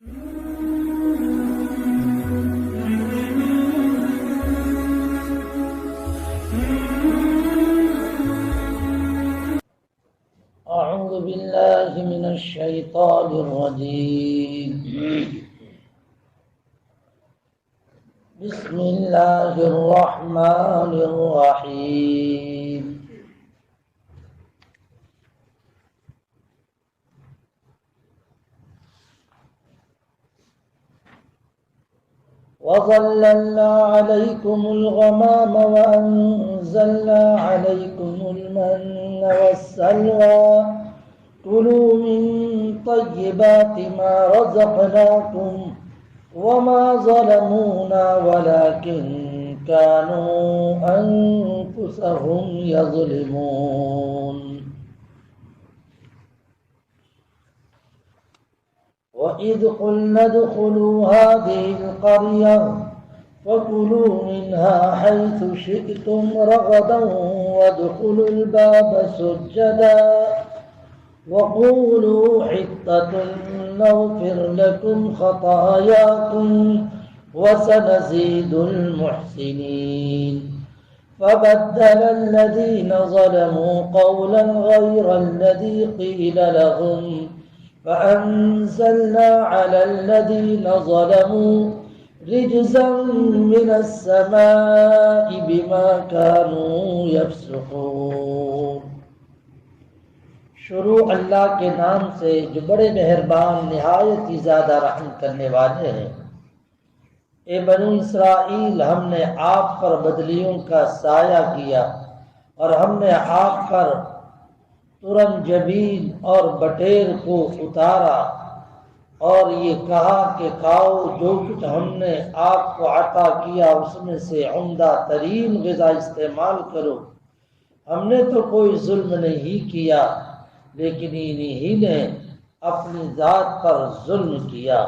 أعوذ بالله من الشيطان الرجيم. بسم الله الرحمن الرحيم. وظللنا عليكم الغمام وأنزلنا عليكم المن والسلوى كلوا من طيبات ما رزقناكم وما ظلمونا ولكن كانوا أنفسهم يظلمون. وَإِذْ قُلْنَا ادْخُلُوا هَٰذِهِ الْقَرْيَةَ فَكُلُوا مِنْهَا حَيْثُ شِئْتُمْ رَغَدًا وَادْخُلُوا الْبَابَ سُجَّدًا وَقُولُوا حِطَّةٌ نَغْفِرْ لَكُمْ خَطَايَاكُمْ وَسَنَزِيدُ الْمُحْسِنِينَ. فَبَدَّلَ الَّذِينَ ظَلَمُوا قَوْلًا غَيْرَ الَّذِي قِيلَ لَهُمْ فَأَنزَلْنَا عَلَى الَّذِينَ ظَلَمُوا رِجْزًا مِّنَ السَّمَاءِ بِمَا كَانُوا يَفْسُقُونَ. شروع اللہ کے نام سے جو بڑے مہربان نہایت ہی زیادہ رحم کرنے والے ہیں. اے بنو اسرائیل، ہم نے آپ پر بدلیوں کا سایہ کیا اور ہم نے آپ پر ترنجبین اور بٹیر کو اتارا اور یہ کہا کہ کھاؤ جو کچھ ہم نے آپ کو عطا کیا اس میں سے عمدہ ترین غذا استعمال کرو. ہم نے تو کوئی ظلم نہیں کیا لیکن انہی نے اپنی ذات پر ظلم کیا.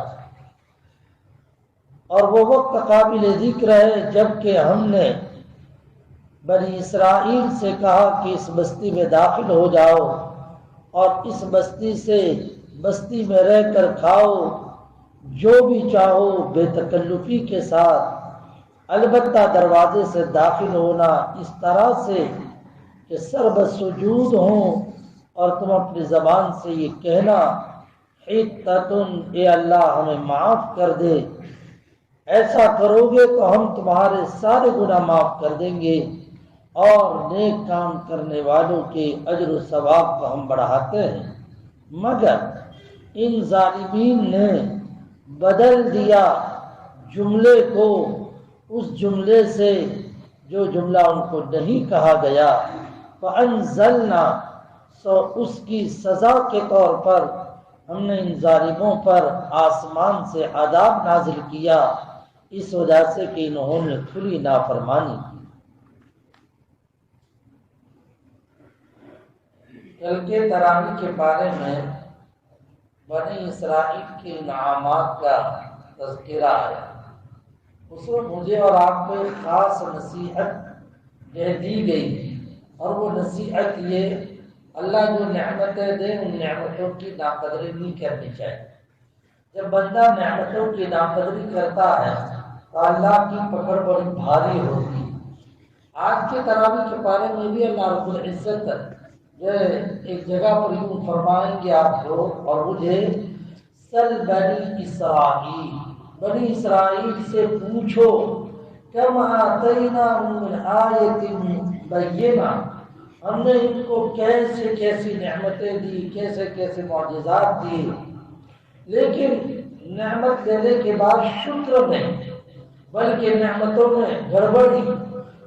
اور وہ وقت قابل ذکر ہے جب کہ ہم نے بنی اسرائیل سے کہا کہ اس بستی میں داخل ہو جاؤ اور اس بستی میں رہ کر کھاؤ جو بھی چاہو بے تکلفی کے ساتھ، البتہ دروازے سے داخل ہونا اس طرح سے کہ سربسجود ہوں اور تم اپنی زبان سے یہ کہنا حِطَّةٌ، اے اللہ ہمیں معاف کر دے. ایسا کرو گے تو ہم تمہارے سارے گناہ معاف کر دیں گے اور نیک کام کرنے والوں کے اجر و ثواب کو ہم بڑھاتے ہیں. مگر ان ظالمین نے بدل دیا جملے کو اس جملے سے جو جملہ ان کو نہیں کہا گیا. فَأَنزَلْنَا، سو اس کی سزا کے طور پر ہم نے ان ظالموں پر آسمان سے عذاب نازل کیا اس وجہ سے کہ انہوں نے کھلی نافرمانی کی. کل کے تراویح کے بارے میں بنی اسرائیل کے انعامات کا تذکرہ ہے. اس میں مجھے اور آپ کو ایک خاص نصیحت دی گئی اور وہ نصیحت یہ، اللہ جو نعمتیں دے ان نعمتوں کی ناقدری نہیں کرنی چاہیے. جب بندہ نعمتوں کی ناقدری کرتا ہے تو اللہ کی پکڑ بڑی بھاری ہوتی. آج کے تراویح کے بارے میں بھی اللہ رب العزت جو ایک جگہ پر یوں فرمائیں گے آپ کو، اور مجھے سل بنی اسرائیل سے پوچھو کم آتیناہم من آیۃ بینہ، ہم نے ان کو کیسے کیسی نعمتیں دی، کیسے کیسے معجزات دی، لیکن نعمت دینے کے بعد شکر نہیں بلکہ نعمتوں میں گڑبڑی.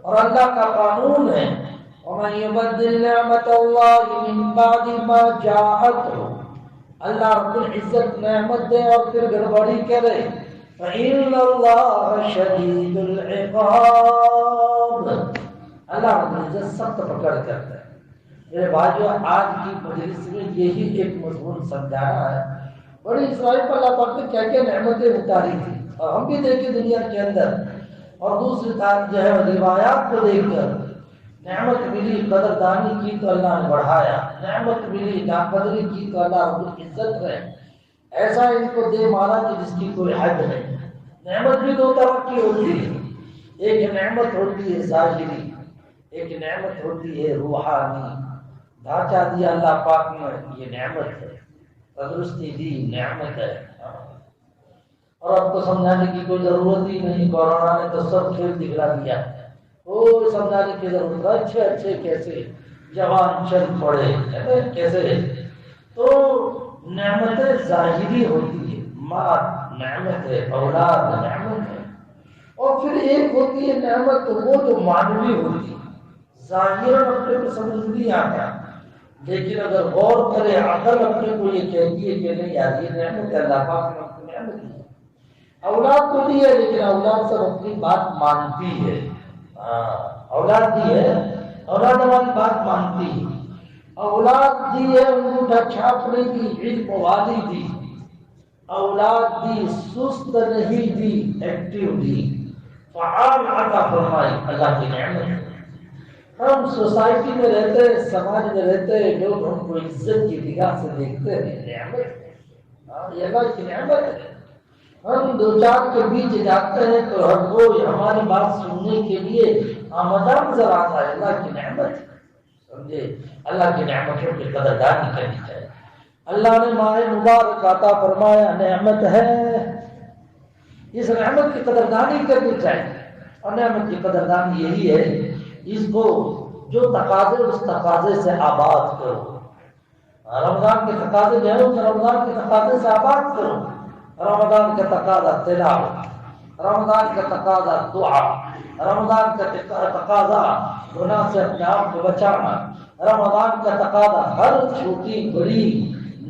اور اللہ کا قانون ہے وَمَن يُبَدِّلْ نِعْمَةَ اللَّهِ مِن بَعْدِ مَا جَاءَتْهُ، اللہ رب العزت نعمت دے اور پھر گڑبڑی کرے فَإِنَّ اللَّهَ شَدِيدُ الْعِقَابِ، اللہ رب العزت سخت پکڑ کرتا ہے. میرے بھائیو، آج کی مجلس میں یہی ایک مضمون سمجھایا ہے. بڑی اسرائیل پر اللہ پاک نے کیا کیا نعمتیں اتاری تھی اور ہم بھی دیکھیں دنیا کے اندر، اور دوسری طرف جو ہے روایات کو دیکھ کر نعمت ملی قدردانی کی تو اللہ نے بڑھایا، نعمت ملی ناقدری کی تو اللہ رب العزت نے ایسا ان کو دے مانا کہ جس کی کوئی حد نہیں۔ نعمت بھی دو طرح کی ہوتی ہے، ایک نعمت ہوتی ہے ظاہری، ایک نعمت ہوتی ہے روحانی۔ ڈھانچہ دیا اللہ پاک نے، یہ نعمت ہے، تندرستی دی نعمت ہے، اور اب تو سمجھانے کی کوئی ضرورت ہی نہیں، کورونا نے تو سب کھیل دکھلا دیا، کوئی سمجھانے کی ضرورت نہیں۔ اچھے اچھے کیسے جوان چل پڑے، کیسے؟ تو نعمت ظاہری ہوتی ہے، مال نعمت ہے، اولاد نعمت ہے، اور پھر ایک ہوتی ہے نعمت وہ جو معنوی ہوتی ہے، ظاہر اپنے کو سمجھ نہیں آتا، لیکن اگر غور کرے عقل اپنے کو یہ کہتی ہے کہ نہیں یار یہ نعمت ہے، اللہ پاک نے اپنی نعمت دی ہے۔ اولاد تو دی ہے لیکن اولاد سب اپنی بات مانتی ہے، اولاد دی ہے، اولاد ہماری بات مانتی ہے، اولاد دی ہے انگوٹھا چھاپ نہیں دی، علم والی دی، اولاد دی سست نہیں دی، ایکٹیو دی، فعال عطا فرمائی، اللہ کی نعمت ہے۔ ہم سوسائٹی میں رہتے ہیں، سماج میں رہتے ہیں، لوگ ہم کو عزت کی نگاہ سے دیکھتے ہیں، نعمت ہے، یہ اللہ کی نعمت ہے۔ ہم دو چار کے بیچ جاتے ہیں تو ہر کوئی ہماری بات سننے کے لیے آمدہ نظر آتا ہے، اللہ کی نعمت ہے، سمجھے؟ اللہ کی نعمتوں کی قدردانی کرنی چاہیے۔ اللہ نے ماہ مبارک عطا فرمایا، نعمت ہے، اس نعمت کی قدردانی کرنی چاہیے، اور نعمت کی قدردانی یہی ہے اس کو جو تقاضے اس تقاضے سے آباد کرو۔ رمضان کے تقاضے جو ہے اس رمضان کے تقاضے سے آباد کرو۔ رمضان کا تقاضا تلاوت، رمضان کا تقاضا دعا، رمضان کا تقاضا گناہ سے اپنے آپ کو بچانا، رمضان کا تقاضا ہر چھوٹی بڑی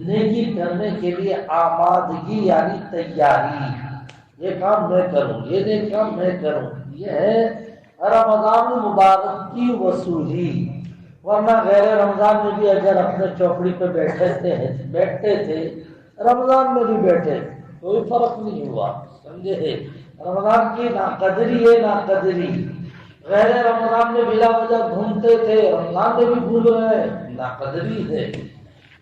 نیکی کرنے کے لیے آمادگی یعنی تیاری، یہ کام میں کروں، یہ کام میں کروں، یہ ہے رمضان مبارک کی وصولی۔ ورنہ غیر رمضان میں بھی اگر اپنے چوکڑی پہ بیٹھتے تھے، رمضان میں بھی بیٹھے، کوئی فرق نہیں ہوا، سمجھے؟ رمضان کی ناقدری ہے، ناقدری۔ غیر رمضان میں بلا وجہ گھومتے تھے، رمضان میں بھی گھوم رہے ہیں، ناقدری ہے۔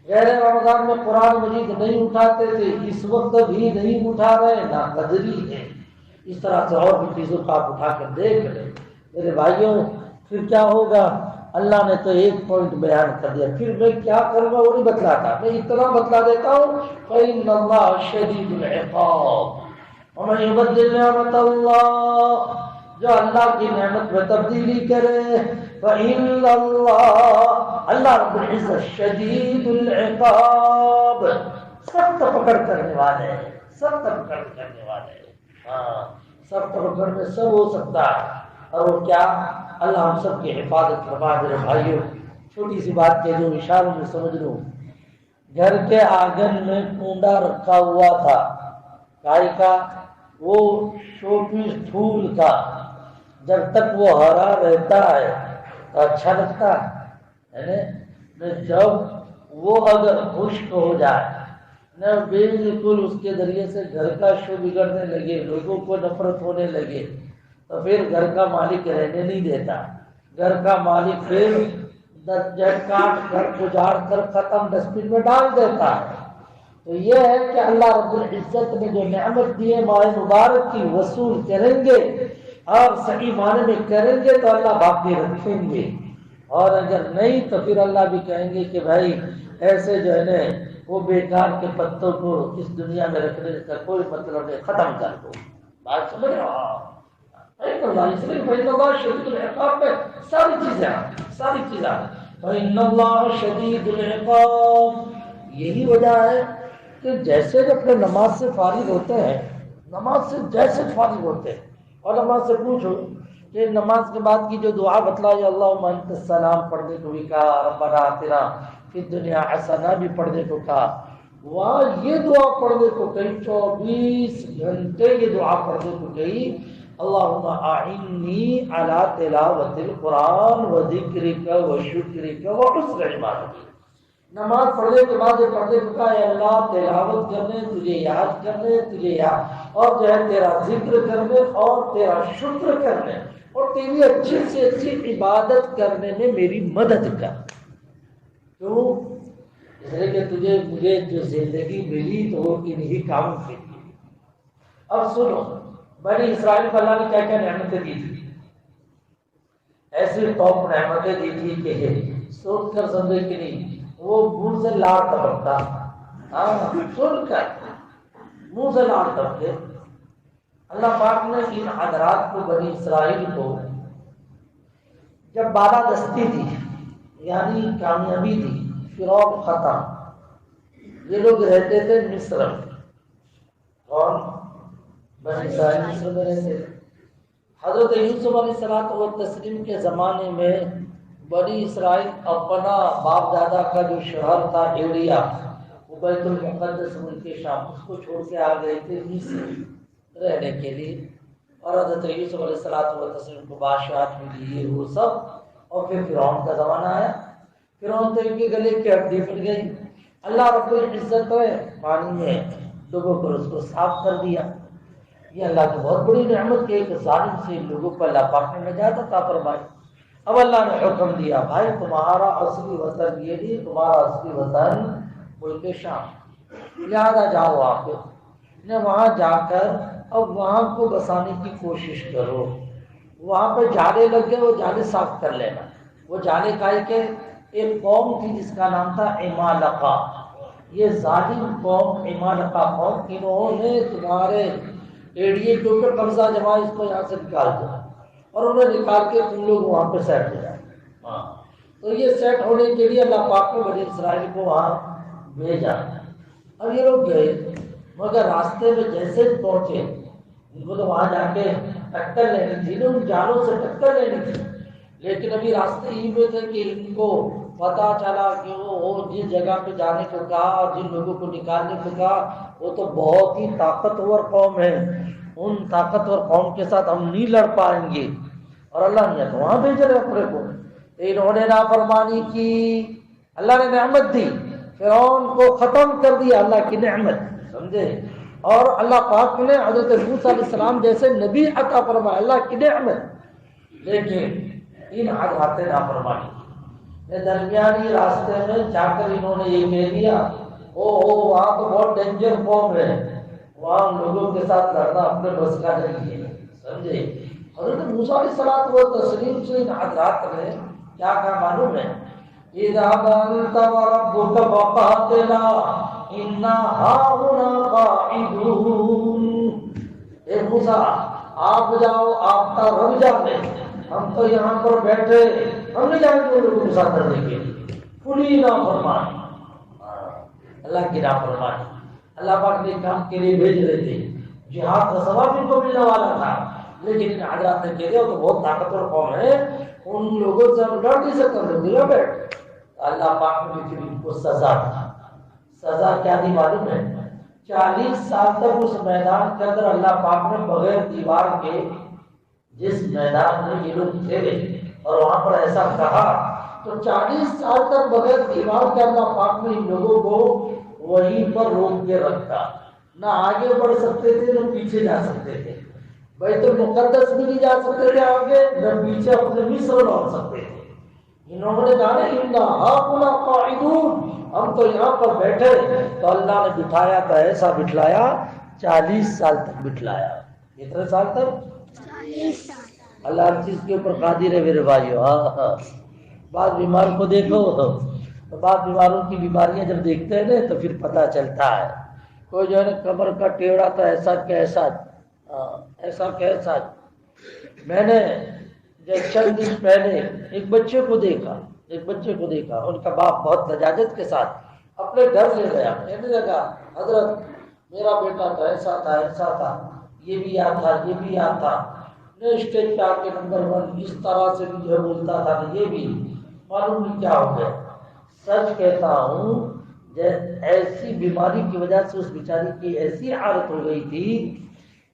غیر رمضان میں قرآن مجید نہیں اٹھاتے تھے، اس وقت بھی نہیں اٹھا رہے، ناقدری ہے۔ اس طرح سے اور بھی چیزوں کو آپ اٹھا کر دیکھ لیں میرے بھائیوں، پھر کیا ہوگا؟ اللہ نے تو ایک پوائنٹ بیان کر دیا، پھر میں کیا کروں گا وہ نہیں بتلاتا، میں اتنا بتلا دیتا ہوں، فَإِنَّ اللَّهَ شَدِيدُ الْعِقَابِ وَمَن يُبَدِّلْ نِعْمَتَ اللَّهِ، جو اللہ کی نعمت میں تبدیلی کرے، فَإِنَّ اللَّهَ، اللہ رب العزت شدید العقاب، سخت پکڑ کرنے والے، سخت پکڑ کرنے والے، سخت پکڑ میں سب ہو سکتا ہے، اور وہ کیا؟ اللہ ہم سب کی حفاظت فرما دے۔ بھائیوں چھوٹی سی بات کے جو اشاروں میں سمجھ لوں، گھر کے آنگن میں کنڈا رکھا ہوا تھا، کائی کا، وہ شو پیس پھول کا، جب تک وہ ہرا رہتا ہے تو اچھا لگتا ہے نا، جب وہ اگر خشک ہو جائے نہ، بالکل اس کے ذریعے سے گھر کا شو بگڑنے لگے، لوگوں کو نفرت ہونے لگے، تو پھر گھر کا مالک رہنے نہیں دیتا، گھر کا مالک پھر کاٹ کر اجاڑ کر ختم ڈسٹ بن میں ڈال دیتا ہے۔ تو یہ ہے کہ اللہ رب العزت نے جو نعمت دی ہے ماہ مبارک کی وصول کریں گے، اور صحیح معنی میں کریں گے تو اللہ باقی رکھیں گے، اور اگر نہیں تو پھر اللہ بھی کہیں گے کہ بھائی ایسے جو ہے نا وہ بیکار کے پتوں کو اس دنیا میں رکھنے کا کوئی مطلب نہیں، ختم کر دو۔ بات سمجھ رہے ہو؟ اس لیے فَإِنَّ اللَّهَ شَدِيدُ الْعِقَابِ میں ساری چیزیں فَإِنَّ اللَّهَ شَدِيدُ الْعِقَابِ، یہی وجہ ہے کہ جیسے کہ اپنے نماز سے فارغ ہوتے ہیں، نماز سے جیسے فارغ ہوتے ہیں، اور نماز سے پوچھو کہ نماز کے بعد کی جو دعا بتلائی، اللہم انت السلام پڑھنے کو بھی کہا، ربنا آتنا فی الدنیا حسنہ بھی پڑھنے کو کہا، وہاں یہ دعا پڑھنے کو کہیں 24 گھنٹے یہ دعا پڑھنے کو کہیں، اللہم اعنی علی تلاوت القرآن و ذکرک و شکرک و حسن عبادتک۔ نماز پڑھنے کے بعد یہ پڑھنے کو کہا، اے اللہ تلاوت کرنے، تجھے یاد کرنے، تجھے یاد اور جو ہے تیرا ذکر کرنے اور تیرا شکر کرنے اور تیری اچھی سے اچھی عبادت کرنے میں میری مدد کر۔ کیوں؟ اس لیے کہ تجھے مجھے جو زندگی ملی تو وہ انہی کاموں کے لیے۔ اب سنو، بنی اسرائیل کو اللہ نے کیا کیا نعمتیں دی تھی؟ ایسی ٹاپ نعمتیں دی تھی کہ سن کر سمجھے کہ نہیں، وہ منہ سے لاڑ ٹپکتا، سن کر منہ سے لاڑ ٹپکے۔ اللہ پاک نے ان حضرات کو، بنی اسرائیل کو، جب بالادستی دی یعنی کامیابی دی، فرعون ختم، یہ لوگ رہتے تھے مصر میں۔ کون؟ بنی اسرائیل مصر میں رہتے تھے۔ حضرت یوسف علیہ السلام کے زمانے میں بنی اسرائیل اپنا باپ دادا کا جو شہر تھا ایریا، وہ بیت المقدس ملک شام، اس کو چھوڑ کے آ گئے تھے مصر رہنے کے لیے۔ اور حضرت یوسف علیہ السلام کو بادشاہت ملی، یہ وہ سب، اور پھر فرعون کا زمانہ آیا۔ فرعون تو ان کے گلے کی ہڈی پھٹ گئی، اللہ رب العزت ہے پانی میں ڈبو کر اس کو صاف کر دیا۔ یہ اللہ کی بہت بڑی نعمت کہ ایک ظالم سے لوگوں کو اللہ پاک نے نجات عطا فرمائی۔ اب اللہ نے حکم دیا، بھائی تمہارا اصلی وطن یہ نہیں، تمہارا اصلی وطن ملک شام، لہٰذا جاؤ وہاں پہ، وہاں جا کر اب وہاں کو بسانے کی کوشش کرو۔ وہاں پہ جالے لگ گئے، وہ جالے صاف کر لینا۔ وہ جالے کائے کہ ایک قوم تھی جس کا نام تھا عمالقہ، یہ ظالم قوم عمالقہ قوم، انہوں نے تمہارے ایڑیے کے اوپر قبضہ جمایا، اس کو یہاں سے نکال دو، اور انہیں نکال کے تم لوگ وہاں پہ سیٹ ہو جائے۔ تو یہ سیٹ ہونے کے لیے اللہ پاک نے بنی اسرائیل کو وہاں بھیجا۔ اب یہ لوگ گئے، مگر راستے میں جیسے پہنچے، ان کو تو وہاں جا کے ٹکر لینی تھی، ان جالوں سے ٹکر لینی تھی، لیکن ابھی راستے ہی میں تھے کہ ان کو پتا چلا کہ وہ جس جگہ پہ جانے کو کہا اور جن لوگوں کو نکالنے کو کہا وہ تو بہت ہی طاقتور قوم ہے، ان طاقتور قوم کے ساتھ ہم نہیں لڑ پائیں گے، اور اللہ نے تو وہاں بھیج رہے اپنے کو۔ انہوں نے نافرمانی کی، اللہ نے نعمت دی، فرعون کو ختم کر دیا، اللہ کی نعمت، سمجھے؟ اور اللہ پاک نے حضرت موسیٰ علیہ السلام جیسے نبی عطا فرمایا، اللہ کی نعمت، لیکن ان حضرات نے نافرمانی کی۔ درمیانی راستے میں جا کر انہوں نے یہ کہہ دیا، وہاں تو بہت ڈینجر قوم ہے، وہاں لوگوں کے ساتھ لڑنا اپنے بس کا نہیں ہے، سمجھے؟ حضرت موسیٰ علیہ السلام وہ تسلیم سے ان حضرات نے کیا کہا معلوم ہے؟ اِذْهَبْ أَنْتَ وَرَبُّكَ فَقَاتِلَا إِنَّا هَاهُنَا قَاعِدُونَ۔ اے موسیٰ آپ جاؤ، آپ کا رب جانے، ہم تو یہاں پر بیٹھے، ہم نہیں جائیں گے لوگوں کے ساتھ کرنے کے لیے۔ کھلی نافرمانی، اللہ کی نافرمانی، اللہ پاک نے کام کے لیے بھیج رہے تھے، جہاد کا ثواب ان کو ملنے والا تھا، لیکن ان حضرات نے کہہ دیا وہ تو بہت طاقتور قوم ہے، ان لوگوں سے ہم لڑ نہیں سکتے، ملا بیٹھ۔ اللہ پاک نے پھر ان کو سزا دی۔ سزا کیا دی معلوم ہے؟ 40 سال تک اس میدان کے اندر اللہ پاک نے بغیر دیوار کے، جس میدان میں یہ لوگ تھے اور وہاں پر ایسا کہا، تو 40 سال تک بغیر دیوار کے اللہ پاک نے ان لوگوں کو وہیں پر روک کے رکھا، نہ آگے بڑھ سکتے تھے نہ پیچھے جا سکتے تھے، بیت المقدس بھی نہیں جا سکتے تھے آگے، نہ پیچھے اپنے مصر لوٹ سکتے تھے۔ انہوں نے کہا اِنَّا هَاهُنَا قَاعِدُونَ، ہم تو یہاں پر بیٹھے، تو اللہ نے بٹھایا تو ایسا بٹھلایا، 40 سال تک بٹھلایا۔ کتنے سال تک؟ 40 سال۔ اللہ ہر چیز کے اوپر قادر ہے میرے بھائیو۔ بعض بیمار کو دیکھو، تو بعض بیماروں کی بیماریاں جب دیکھتے ہیں نا تو پھر پتہ چلتا ہے، کوئی جو ہے نا کمر کا ٹیڑھا تھا، ایسا کیسا ایسا کیسا۔ میں نے چند دن پہلے ایک بچے کو دیکھا، ان کا باپ بہت لجاجت کے ساتھ اپنے گھر لے گیا، کہنے لگا حضرت میرا بیٹا تو ایسا تھا، یہ بھی یاد تھا، یہ بھی یاد تھا، میں اسٹیج پہ آ کے نمبر 1 اس طرح سے بھی جو بولتا تھا، یہ بھی معلوم نہیں کیا ہو گیا۔ سچ کہتا ہوں، ایسی بیماری کی وجہ سے اس بیچاری کی ایسی حالت ہو گئی تھی،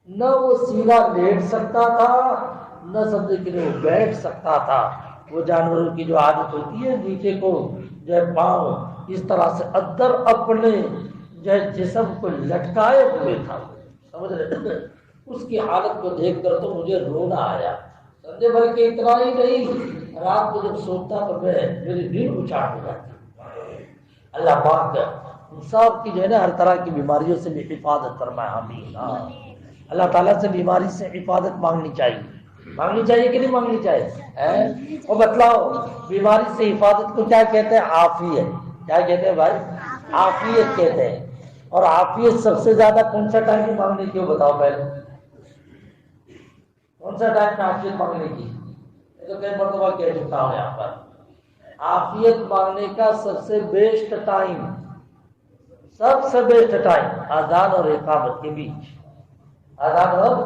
نہ وہ سیدھا لیٹ سکتا تھا، نہ سمجھے کہ وہ بیٹھ سکتا تھا۔ وہ جانوروں کی جو عادت ہوتی ہے نیچے کو جو ہے پاؤں اس طرح سے ادر اپنے جو ہے جسم کو لٹکائے ہوئے تھا، سمجھ رہے؟ اس کی حالت کو دیکھ کر تو مجھے رونا آیا، سمجھے؟ بلکہ اتنا ہی نہیں، رات کو جب سوتا تو میری نیند اچاٹ ہو جاتی۔ اللہ پاک ہم سب کی جو ہے نا ہر طرح کی بیماریوں سے بھی حفاظت فرمائے، آمین۔ اللہ تعالیٰ سے بیماری سے حفاظت مانگنی چاہیے کہ نہیں مانگنی چاہیے؟ وہ بتلاؤ بیماری سے حفاظت کو کیا کہتے ہیں؟ عافیت۔ کیا کہتے ہیں بھائی؟ عافیت کہتے ہیں۔ اور عافیت سب سے زیادہ کون سا ٹائم ہے مانگنے کی؟ وہ بتاؤ پہلے کون سا ٹائم ہے عافیت مانگنے کی؟ یہ تو کئی مرتبہ کہہ چکا ہوں یہاں پر، عافیت مانگنے کا سب سے بیسٹ ٹائم اذان اور اقامت کے بیچ، اذان اور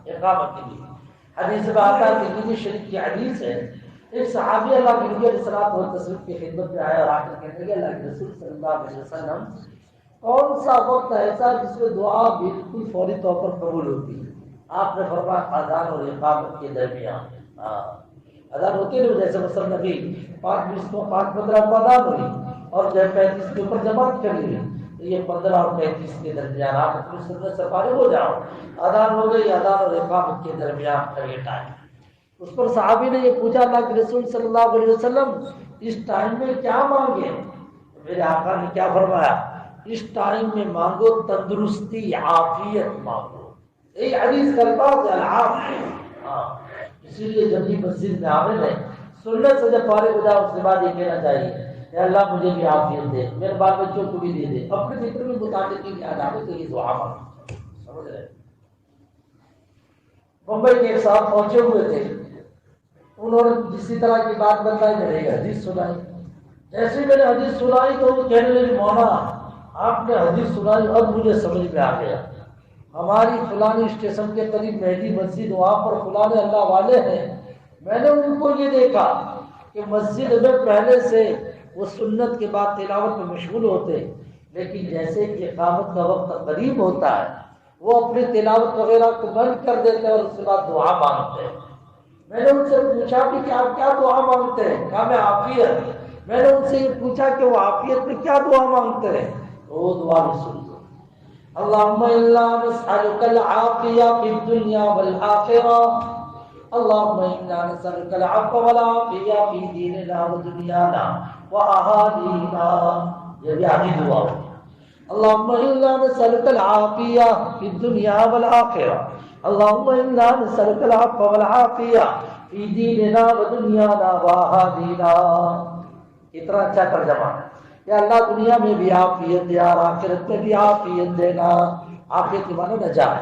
اقامت کے بیچ۔ حدیث میں آتا ہے ترمذی شریف کی حدیث ہے، ایک صحابی اللہ کے نبی علیہ الصلوۃ والتسلیم کی خدمت میں آیا اور آ کر کہنے لگے اللہ کے رسول صلی اللہ علیہ وسلم کون سا وقت ایسا جس میں دعا بالکل فوری طور پر قبول ہوتی ہے؟ آپ نے فرمایا اذان اور اقامت کے درمیان۔ اذان ہوتی ہے جیسے مثلا نبی 5:15 کو اذان ہوئی اور جب 35 کے اوپر جماعت کری ہوئی، تو یہ 15 اور 35 کے درمیان آپ اپنی سنت سے فارغ ہو جاؤ، اذان ہو گئی، اذان اور اقامت کے درمیان کا یہ ٹائم۔ اس پر صحابی نے یہ پوچھا اللہ کے رسول صلی اللہ علیہ وسلم اس ٹائم میں کیا مانگے؟ میرے آقا نے کیا فرمایا؟ اس ٹائم میں مانگو تندرستی، عافیت مانگو۔ یہ حدیث کرتا ہے عافیت۔ اسی لیے جب بھی مسجد میں آمد ہے سنت سے جب فارغ ہو جاؤ اس کے بعد یہ کہنا چاہیے کہ اللہ مجھے بھی عافیت دے، میرے بال بچوں کو بھی دے دے، اپنے فکر میں متعلق کی یاد آئے تو یہ دعا مانگو۔ سمجھ رہے؟ ممبئی کے ایک صاحب پہنچے ہوئے تھے، انہوں نے کسی طرح کی بات بتائی، میں نے حدیث سنائی۔ جیسے میں نے حدیث سنائی تو وہ کہنے لگے مولانا آپ نے حدیث سنائی اب مجھے سمجھ میں آ گیا، ہماری فلانی اسٹیشن کے قریب مہدی مسجد، وہاں پر فلانے اللہ والے ہیں، میں نے ان کو یہ دیکھا کہ مسجد میں پہلے سے وہ سنت کے بعد تلاوت میں مشغول ہوتے، لیکن جیسے کہ اقامت کا وقت قریب ہوتا ہے وہ اپنی تلاوت وغیرہ کو بند کر دیتے اور اس کے بعد دعا مانگتے ہیں۔ میں نے ان سے پوچھا کہ آپ کیا دعا مانگتے ہیں؟ کہا میں عافیت۔ میں نے ان سے یہ پوچھا کہ وہ عافیت میں کیا دعا مانگتے ہیں؟ وہ دعا بھی سن لو، اللهم انا نسألك العافية في الدنيا والآخرة، اللهم انا نسألك العفو والعافية في ديننا ودنيانا وأهالينا۔ یہ بھی آخری دعا ہے، اللهم انا نسألك العافية في الدنيا والآخرة، اللهم انا نسألك العفو والعافية في ديننا ودنيانا وأهالينا۔ اتنا اچھا ترجمہ ہے، یا اللہ دنیا میں بھی عافیت دے اور آخرت میں بھی عافیت دینا۔ عافیت کے معنی نجات،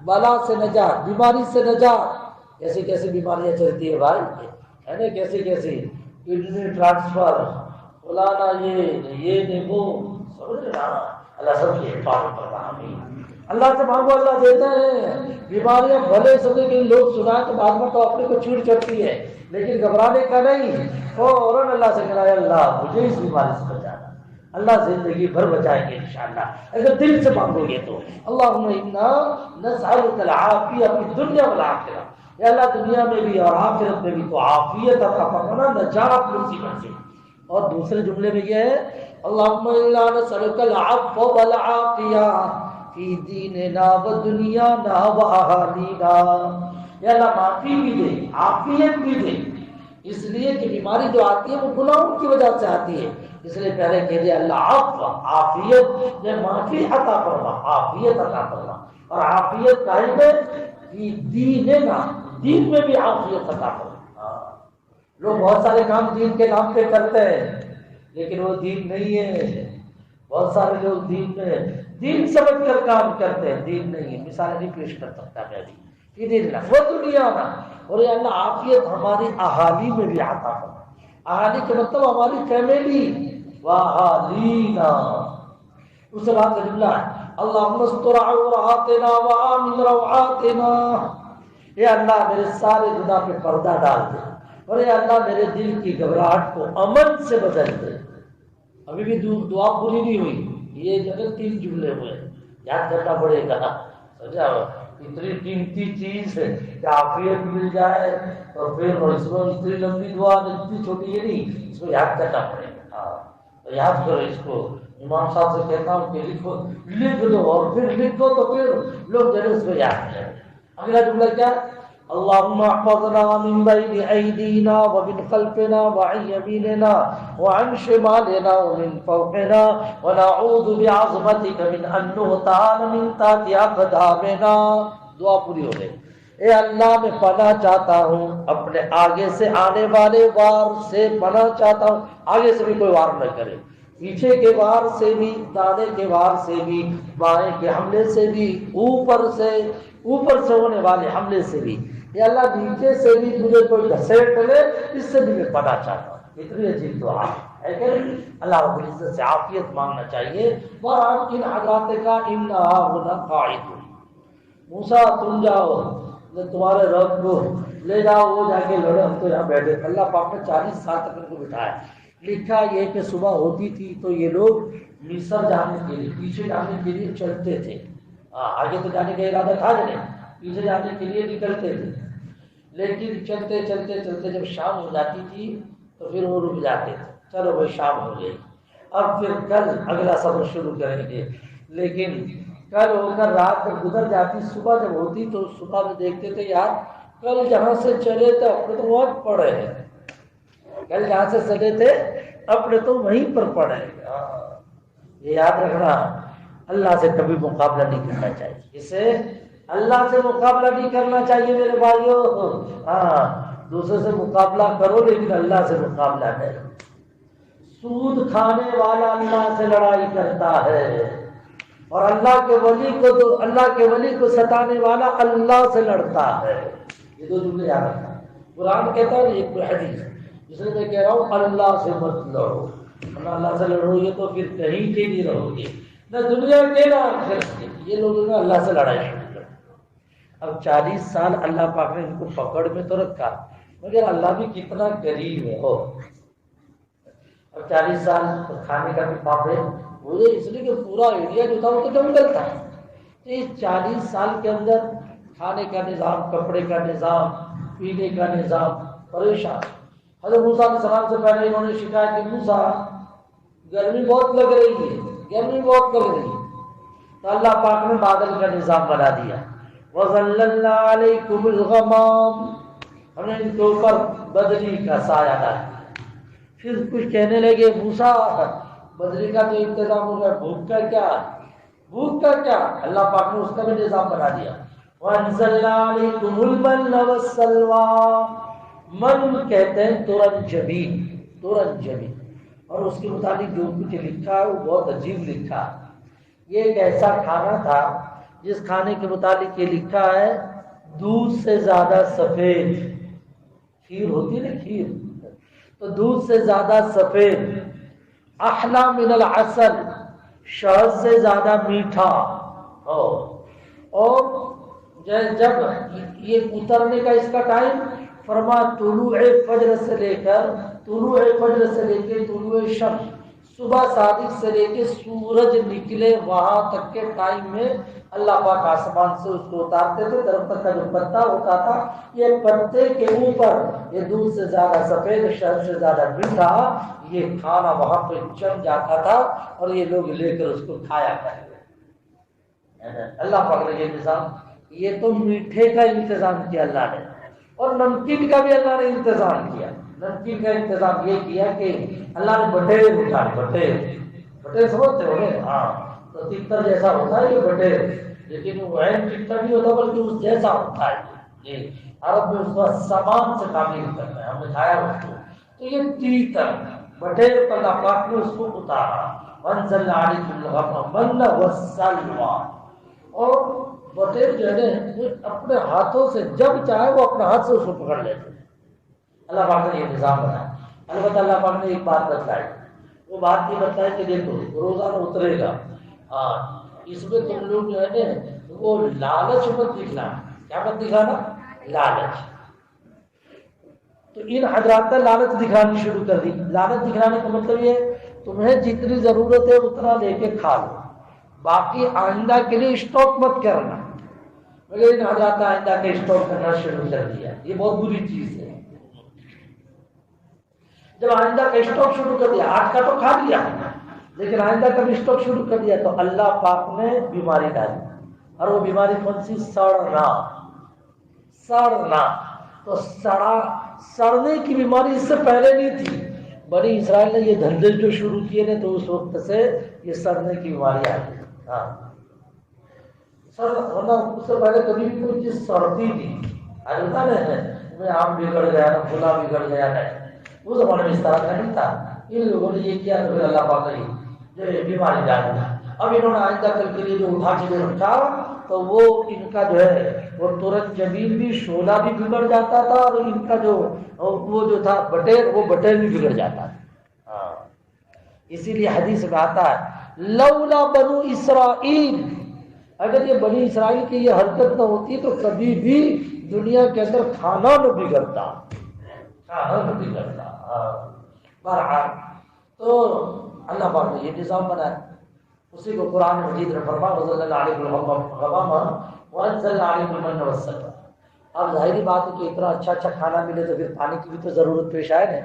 بلا سے نجات، بیماری سے نجات۔ کیسی کیسی بیماریاں چلتی ہے بھائی، ہے نا؟ کیسی کڈنی ٹرانسفر، فلانا یہ نہیں وہ، سمجھ رہے نا؟ اللہ سب کی حفاظت کرتا ہے، آمین۔ اللہ سے مانگو اللہ دیتا ہے۔ بیماریاں بھلے سمجھے کہ لوگ سنائیں تو بعد میں تو اپنے کو چھوٹ چڑھتی ہے، لیکن گھبرانے کا نہیں، فوراً اللہ سے کہنا اللہ مجھے اس بیماری سے بچانا، اللہ زندگی بھر بچائیں گے انشاءاللہ اگر دل سے مانگو گے تو۔ اللہم انا نسألک العافیہ فی الدنیا والآخرہ، یا اللہ دنیا میں بھی اور آخرت میں بھی تو عافیت عطا فرمانا، نجات مصیبت سے۔ اور دوسرے جملے میں یہ ہے اللہم انا نسألک العفو والعافیہ فی دیننا ودنیانا واہالینا، یا اللہ معافی بھی دے، عافیت بھی دے، اس لیے کہ بیماری جو آتی ہے وہ گناہوں کی وجہ سے آتی ہے، اس لیے پہلے کہہ دیا اللہ عفو، عافیت، یہ معافی عطا فرما، عافیت عطا فرما۔ اور عافیت قائم ہے کہ دیننا، دین میں بھی عافیت عطا فرما۔ لوگ بہت سارے کام دین کے نام پہ کرتے ہیں لیکن وہ دین نہیں ہے۔ بہت سارے لوگ دین میں دین سمجھ کر کام کرتے ہیں، دین نہیں ہے۔ مثال نہیں پیش کر سکتا میں ابھی، وہ دنیا نا، اور یہ اللہ عافیت ہماری اہالی میں بھی عطا فرما۔ اہالی کا مطلب ہماری فیملی، واہالینا، اس بات کا جملہ ہے اللہم استر عوراتنا وآمن روعاتنا، اے اللہ میرے سارے گناہ پہ پردہ ڈال دے، اور اے اللہ میرے دل کی گھبراہٹ کو امن سے بدل دے۔ ابھی بھی دعا پوری نہیں ہوئی، یہ جگہ 3 جملے ہوئے، یاد کرنا پڑے گا، سمجھا؟ اتنی قیمتی چیز ہے کہ عافیت مل جائے اور پھر اس کو اتنی لمبی دعا اتنی چھوٹی یہ نہیں، اس کو یاد کرنا پڑے گا۔ تو یاد کرو اس کو، امام صاحب سے کہتا ہوں کہ لکھ دو، اور پھر لکھ دو تو پھر لوگ جو ہے اس کو یاد کریں۔ اگلا جملہ کیا؟ اللهم احفظنا من بين أيدينا ومن خلفنا وعن يميننا وعن شمالنا ومن فوقنا ونعوذ بعظمتك من أن نغتال من تحت أقدامنا. دعا پوری ہو گئی. اے اللہ میں پناہ چاہتا ہوں اپنے آگے سے آنے والے وار سے پناہ چاہتا ہوں. آگے سے بھی کوئی وار نہ کرے، پیچھے کے وار سے بھی، دانے کے وار سے بھی، بائیں کے حملے سے بھی، اوپر سے ہونے والے حملے سے بھی. یا اللہ نیچے سے بھی مجھے کوئی گھسیٹ لے، اس سے بھی میں پناہ چاہتا ہوں. اتنی عجیب دعا ہے کہ اللہ رب العزت سے عافیت مانگنا چاہیے. اور ان حضرات کا انہا قاعد، موسیٰ تم جاؤ تمہارے رب کو لے جاؤ، وہ جا کے لڑے، ہم تو یہاں بیٹھے. اللہ پاک نے 40 سال تک ان کو بٹھایا. لکھا یہ کہ صبح ہوتی تھی تو یہ لوگ مصر جانے کے لیے، پیچھے جانے کے لیے چلتے تھے. آگے تو جانے کا ارادہ تھا نہیں، پیچھے جانے کے لیے نکلتے تھے. لیکن چلتے چلتے چلتے جب شام ہو جاتی تھی تو پھر وہ رک جاتے تھے. چلو بھائی شام ہو گئی، اب پھر کل اگلا سفر شروع کریں گے. لیکن کل ہو کر رات تک گزر جاتی. صبح جب ہوتی تو صبح میں دیکھتے تھے یار کل جہاں سے چلے تھے اپنے تو وہاں پڑے ہیں، کل جہاں سے چلے تھے اپنے تو وہیں پر پڑے ہیں. یہ یاد رکھنا، اللہ سے کبھی مقابلہ نہیں کرنا چاہیے. اسے اللہ سے مقابلہ نہیں کرنا چاہیے میرے بھائیوں. دوسرے سے مقابلہ کرو لیکن اللہ سے مقابلہ نہیں. سود کھانے والا اللہ سے لڑائی کرتا ہے، اور اللہ کے ولی کو ستانے والا اللہ سے لڑتا ہے. یہ دو جملے یاد رکھنا. قرآن کہتا ہے ایک حدیث جس میں میں کہہ رہا ہوں اللہ سے مت لڑو. اللہ سے لڑو گے تو پھر کہیں کے نہیں رہو گے، نہ دنیا کے نہ آخرت کے. یہ لوگوں نے اللہ سے لڑائی شروع کر. اب 40 سال اللہ پاک نے ان کو پکڑ میں تو رکھا، مگر اللہ بھی کتنا قریب ہے. ہو اب 40 سال کھانے کا بھی پابند وہ اس لیے کہ پورا ایریا جو تھا وہ تو جنگل تھا. تو اس 40 سال کے اندر کھانے کا نظام، کپڑے کا نظام، پینے کا نظام پریشان. حضرت موسیٰ علیہ السلام سے پہلے انہوں نے شکایت کی موسیٰ گرمی بہت لگ رہی ہے. تو اللہ پاک نے بادل کا نظام بنا دیا. وَظَلَّلْنَا عَلَيْكُمُ الْغَمَامَ، ہم نے ان کے اوپر بدری کا سایہ ڈالا. پھر کچھ کہنے لگے موسیٰ بدری کا تو انتظام ہو گیا، بھوک کا کیا؟ اللہ پاک نے اس کا بھی نظام بنا دیا. وَأَنزَلْنَا عَلَيْكُمُ الْمَنَّ وَالسَّلْوَىٰ، من کہتے ہیں تورنجبین، اور اس کے متعلق جو کچھ لکھا ہے وہ بہت عجیب لکھا. یہ ایک ایسا کھانا تھا جس کھانے کے متعلق یہ لکھا ہے دودھ سے زیادہ سفید. کھیر ہوتی نا کھیر، تو دودھ سے زیادہ سفید، احلی من العسل، شہد سے زیادہ میٹھا. اور جب یہ اترنے کا اس کا ٹائم فرما طلوع فجر سے لے کے طلوع شمس، صبح صادق سے لے کے سورج نکلے وہاں تک کے ٹائم میں اللہ پاک آسمان سے اس کو اتارتے تھے. درخت کا جو پتا ہوتا تھا یہ پتے کے اوپر یہ دودھ سے زیادہ سفید، شہد سے زیادہ میٹھا، یہ کھانا وہاں پہ جم جاتا تھا اور یہ لوگ لے کر اس کو کھایا کرتے. اللہ پاک نے یہ نظام، یہ تو میٹھے کا انتظام کیا اللہ نے، اور نمکین کا بھی اللہ نے انتظام کیا. نمکین کا انتظام یہ کیا کہ اللہ نے بٹیر اٹھائے. بٹیر سمجھتے ہو گے؟ تو تکتر جیسا ہوتا ہے یہ بٹیر، لیکن وہ عین تکتر نہیں ہوتا بلکہ اس جیسا ہوتا ہے. یہ عرب میں اس کو سامان سے تعمیر کرتا ہے، ہم نے کھایا اس کو. تو یہ تیتر بٹیر پر اللہ پاک نے اس کو اتارا. وَأَنزَلْنَا عَلَيْكُمُ الْغَمَامَ وَالسَّلْوَىٰ، اور بٹیر جو ہے وہ اپنے ہاتھوں سے جب چاہے وہ اپنے ہاتھ سے اس کو پکڑ لیتے. اللہ پاک نے یہ نظام بنایا. البتہ اللہ پاک نے ایک بات بتائی، وہ بات یہ بتائی کہ دیکھو روزانہ اترے گا، اس میں تم لوگ جو ہے نا وہ لالچ مت دکھلانا. کیا مت دکھانا؟ لالچ. تو ان حضرات نے لالچ دکھانی شروع کر دی. لالچ دکھانے کا مطلب یہ تمہیں جتنی ضرورت ہے اتنا لے کے کھا لو، باقی آئندہ کے لیے اسٹاک مت کرنا. مگر ان حضرات آئندہ کے اسٹاک کرنا شروع کر دیا. یہ بہت بری چیز ہے. جب آئندہ کا اسٹاک شروع کر دیا، آج کا تو کھا لیا لیکن آئندہ کا بھی اسٹاک شروع کر دیا، تو اللہ پاک نے بیماری ڈالی. اور وہ بیماری کون سی؟ سڑنا، تو سڑنے کی بیماری اس سے پہلے نہیں تھی، بنی اسرائیل نے یہ دھندے جو شروع کیے نے تو اس وقت سے یہ سڑنے کی بیماری آ گئی۔ ہاں ورنہ اس سے پہلے کبھی بھی کوئی چیز سڑتی تھی، ہوتا نہیں آم بگڑ گیا نہ پھلا بگڑ گیا ہے، اس زمانے میں اس طرح کا نہیں تھا۔ ان لوگوں نے یہ کیا تو پھر اللہ پاک نے جو یہ بیماری ڈال دی۔ اب انہوں نے آئندہ کل کے لیے جو اٹھا کے جو رکھا تو وہ ان کا جو ہے وہ ترنت زمین بھی شعلہ بھی بگڑ جاتا تھا، اور ان کا جو وہ جو تھا بٹیر وہ بٹیر بھی بگڑ جاتا تھا۔ ہاں اسی لیے حدیث میں آتا ہے لولا بنو اسرائیل، اگر یہ بنی اسرائیل کی یہ حرکت نہ ہوتی تو کبھی بھی دنیا کے اندر کھانا نہ بگڑتا، کھانا نہ بگڑتا۔ بہرحال تو اللہ پاک نے یہ نظام بنایا، اسی کو قرآن مجید نے فرمایا وَظَلَّلْنَا عَلَيْهِمُ الْغَمَامَ وَأَنزَلْنَا عَلَيْهِمُ الْمَنَّ وَالسَّلْوَىٰ۔ اب ظاہری بات ہے کہ اتنا اچھا اچھا کھانا ملے تو پھر پانی کی بھی تو ضرورت پیش آئے نا،